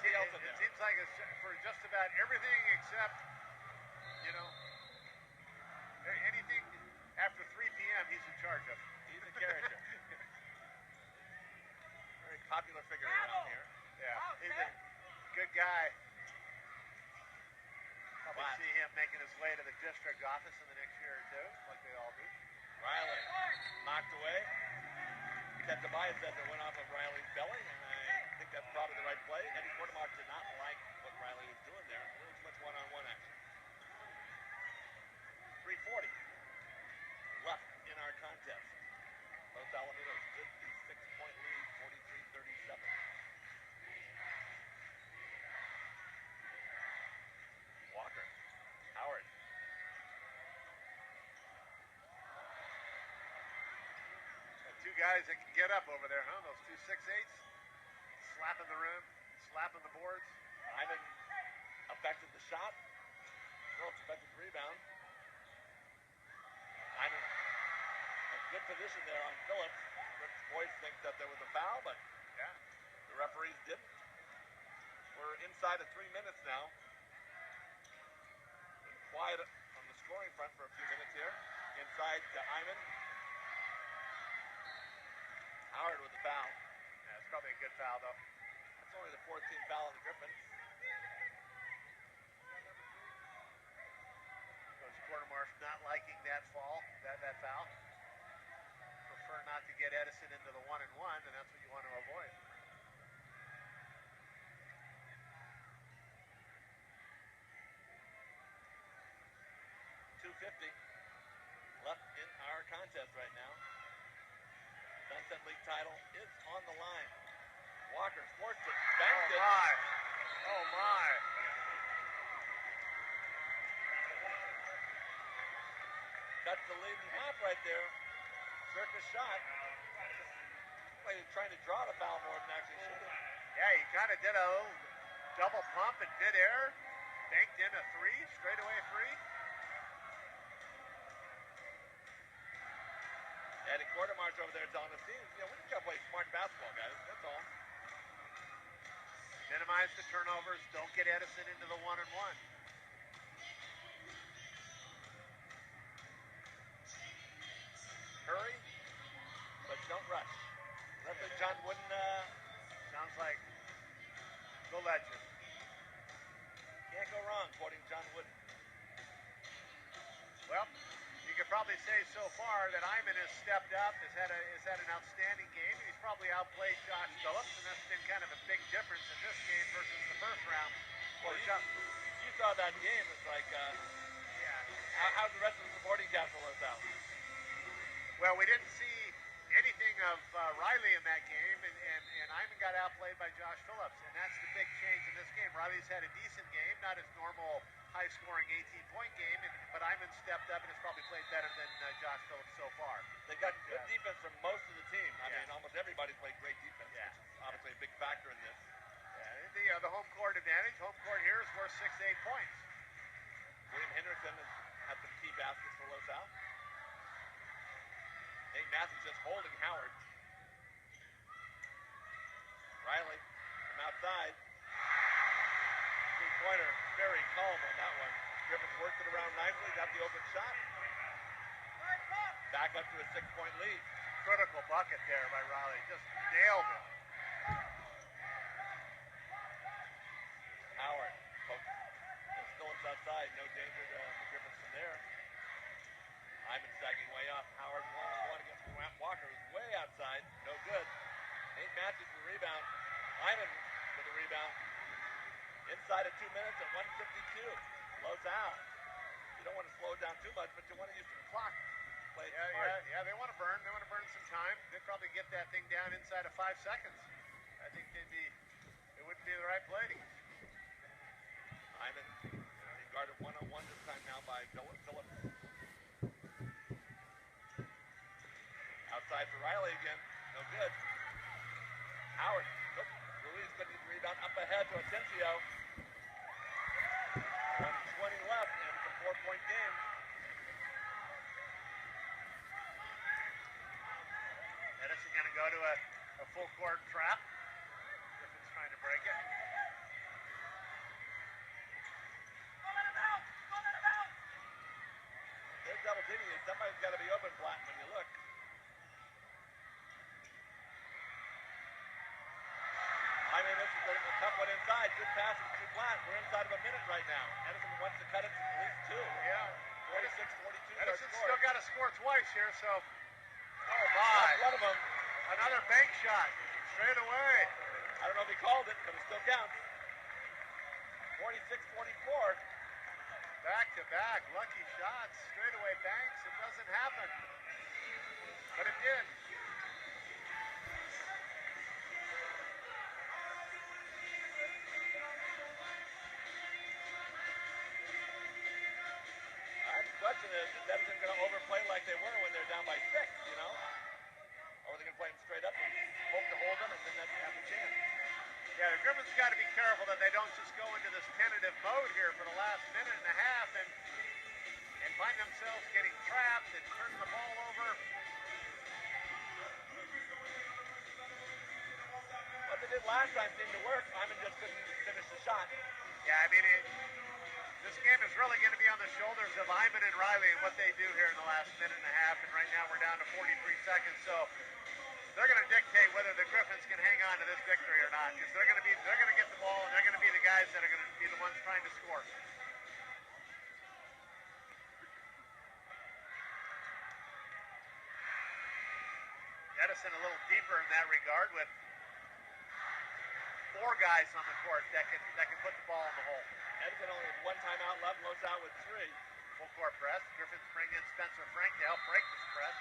seems like it's for just about everything except, anything after 3 p.m. he's in charge of. He's a character. Very popular figure around here. Yeah, he's a good guy. Probably see him making his way to the district office in the next year or two, like they all do. Riley knocked away. Ted Tobias said it went off of Riley's belly, and I think that's probably the right play. Eddie Quartermark did not like what Riley was doing there. A little too much one-on-one action. 3:40 left in our contest. Los Alamitos 56-point lead, 43-37. Walker, Howard. Two guys that can get up over there, huh? Those two 6'8s, slapping the rim, slapping the boards. Ivan affected the shot. Phillips affected the rebound. Ivan, a good position there on Phillips. Rick's boys think that there was a foul, but the referees didn't. We're inside of 3 minutes now. Been quiet on the scoring front for a few minutes here. Inside to Ivan. Howard with the foul. Yeah, it's probably a good foul, though. That's only the 14th foul on the Griffins. Coach Quartermarsh not liking that foul. Prefer not to get Edison into the 1-and-1, and that's what you want to avoid. .250 left in our contest right now. Sunset League title is on the line. Walker forced it, banked it. Oh my! Cuts the lead in half right there. Circus shot. Well, he was trying to draw the foul more than actually shoot it. Yeah, he kind of did a little double pump in midair, banked in a three, straightaway free. Eddie Quartermarsh over there telling us, we just got to play smart basketball, guys. That's all. Minimize the turnovers. Don't get Edison into the 1-and-1. Hurry, but don't rush. Leslie John Wooden. Sounds like the legend. Can't go wrong quoting John Wooden. Well, you could probably say so far that Iman has stepped up, has had an outstanding game. He's probably outplayed Josh Phillips, and that's been kind of a big difference in this game versus the first round. Well, you saw that game. It's like, how's the rest of the supporting cast for Los Al? Well, we didn't see anything of Riley in that game, and Iman got outplayed by Josh Phillips, and that's the big change in this game. Riley's had a decent game, not his normal high-scoring 18-point game, but Iman stepped up and has probably played better than Josh Phillips so far. They got good defense from most of the team. I mean, almost everybody played great defense, which is obviously a big factor in this. Yeah, the home court advantage. Home court here is worth 6 to 8 points. William Henderson has had some key baskets for Los Al. Nate Matthews just holding Howard. Riley from outside. Three-pointer, very calm on that one. Griffins worked it around nicely, got the open shot. Back up to a 6-point lead. Critical bucket there by Riley. Just nailed it. outside of 2 minutes at 1:52. Los Al. You don't want to slow it down too much, but you want to use some clock. Play it smart. Yeah, they want to burn. They want to burn some time. They'd probably get that thing down inside of 5 seconds. I think it wouldn't be the right play to use. Hyman being guarded one-on-one this time now by Phillips. Outside for Riley again. No good. Howard. Nope. Ruiz couldn't rebound up ahead to Atencio. 1:20 left, and it's a 4-point game. Edison going to go to a full court trap. Griffin's trying to break it. There's double teaming you. Somebody's got to be open flat when you look. I mean, this is a tough one inside. Good passes to Platt. We're inside of a minute right now. Edison wants to cut it to at least 2. Yeah. 46-42. Edison's still got to score twice here, so. Oh, my. That's one of them. Another bank shot. Straight away. I don't know if he called it, but it still counts. 46-44. Back to back. Lucky shots. Straight away banks. It doesn't happen. But it did. The question is Edison going to overplay like they were when they're down by 6, you know? Or are they going to play them straight up and hope to hold them and then that's have a chance? Yeah, the Griffins got to be careful that they don't just go into this tentative mode here for the last minute and a half and find themselves getting trapped and turning the ball over. What they did last time seemed to work. Hyman just couldn't finish the shot. Yeah, I mean, this game is really going to be on the shoulders of Hyman and Riley and what they do here in the last minute and a half. And right now we're down to 43 seconds, so they're going to dictate whether the Griffins can hang on to this victory or not. Because they're going to get the ball and they're going to be the guys that are going to be the ones trying to score. Edison a little deeper in that regard with 4 guys on the court that can put the ball in the hole. Edison only has 1 timeout left. Los Al with 3. Full court press. Griffins bring in Spencer Frank to help break this press.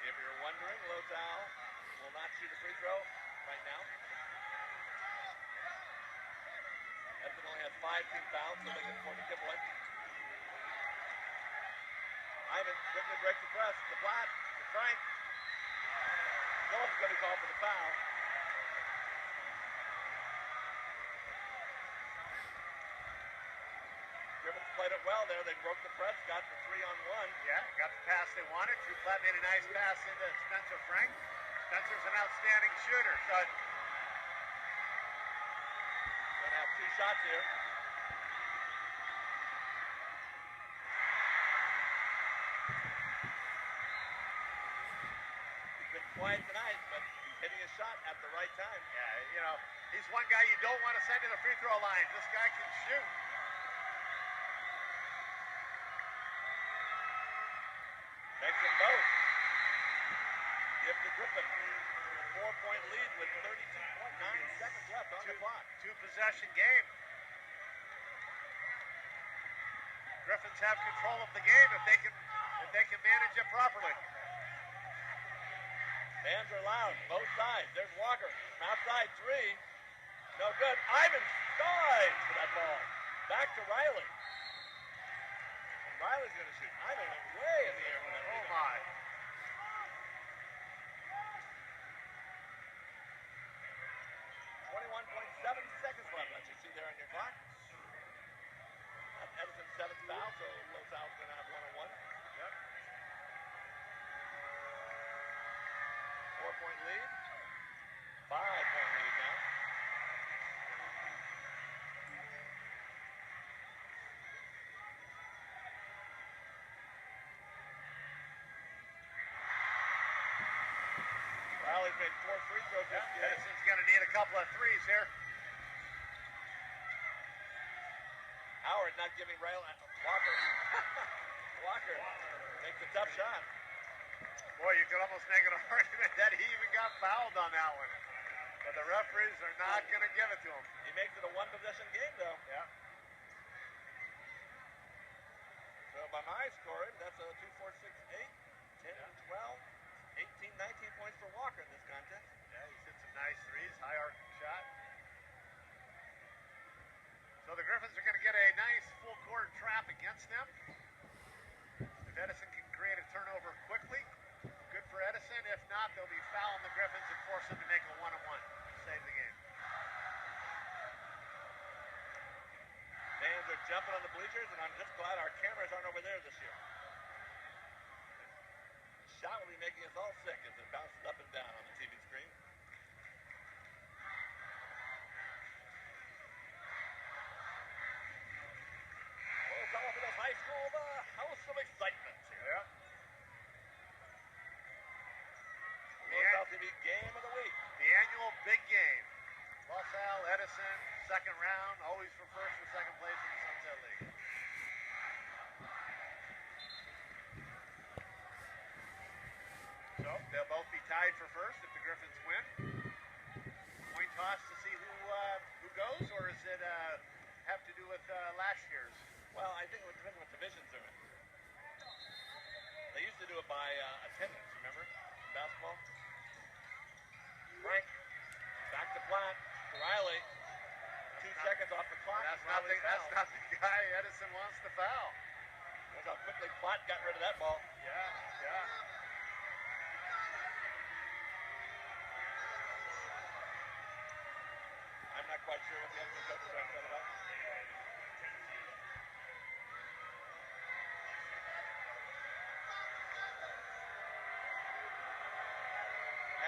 If you're wondering, Los Al will not shoot a free throw right now. Edison only has 5 team fouls, so they can afford to give one. Hyman quickly breaks the press. To Platt. To Frank. Phillips is going to call for the foul. Griffins played it well there. They broke the press, got the 3-on-1. Yeah, got the pass they wanted. Drew Platt made a nice pass into Spencer Frank. Spencer's an outstanding shooter, so Going to have 2 shots here. He's been quiet tonight, but he's hitting his shot at the right time. yeah, you know, he's one guy you don't want to send to the free throw line. This guy can shoot. Makes them both. Gives the Griffin 4-point lead with 32.9 seconds left on the clock. 2-possession game. Griffins have control of the game if they can manage it properly. Fans are loud, both sides. There's Walker from outside 3. No good. Ivan dives for that ball. Back to Riley. And Riley's going to shoot. Ivan went way in the air with that Oh rebound. my. 21.7 seconds left, as you see there on your clock. That's Edison's 7th foul, so Los Al's going to have 1-on-1. Yep. 4-point lead. 5-point lead now. Riley's made 4 free throws this game. Edison's going to need a couple of threes here. Howard not giving Riley. Walker makes a tough shot. Boy, you could almost make an argument that he even got fouled on that one. But the referees are not going to give it to him. He makes it a one-possession game, though. Yeah. So by my scoring, that's a 2, 4, 6, 8, 10, 12, 18, 19 points for Walker in this contest. Yeah, he's hit some nice threes, high arcing shot. So the Griffins are going to get a nice full court trap against them. If Edison can create a turnover quickly, good for Edison. If not, they'll be fouling the Griffins and force them to make a one-on-one to save the game. Fans are jumping on the bleachers, and I'm just glad our cameras aren't over there this year. The shot will be making us all sick as it bounces up and down on the TV screen. Los Alamitos High School, the house of excitement here. Yeah. Los LTV game of the week. The annual big game. Los Al, Edison, second round, always for first or second place in the Sunset League. So they'll both be tied for first if the Griffins win. Coin toss to see who goes, or does it have to do with last year's? Well, I think it would depend on what divisions they're in. They used to do it by attendance, remember? In basketball. Frank, back to Platt. Riley, 2 seconds off the clock. That's not the guy Edison wants to foul. That's how quickly Platt got rid of that ball. Yeah, yeah. I'm not quite sure what the Edison coach is trying to set it up.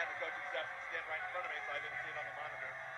And the coaching staff stand right in front of me, so I didn't see it on the monitor.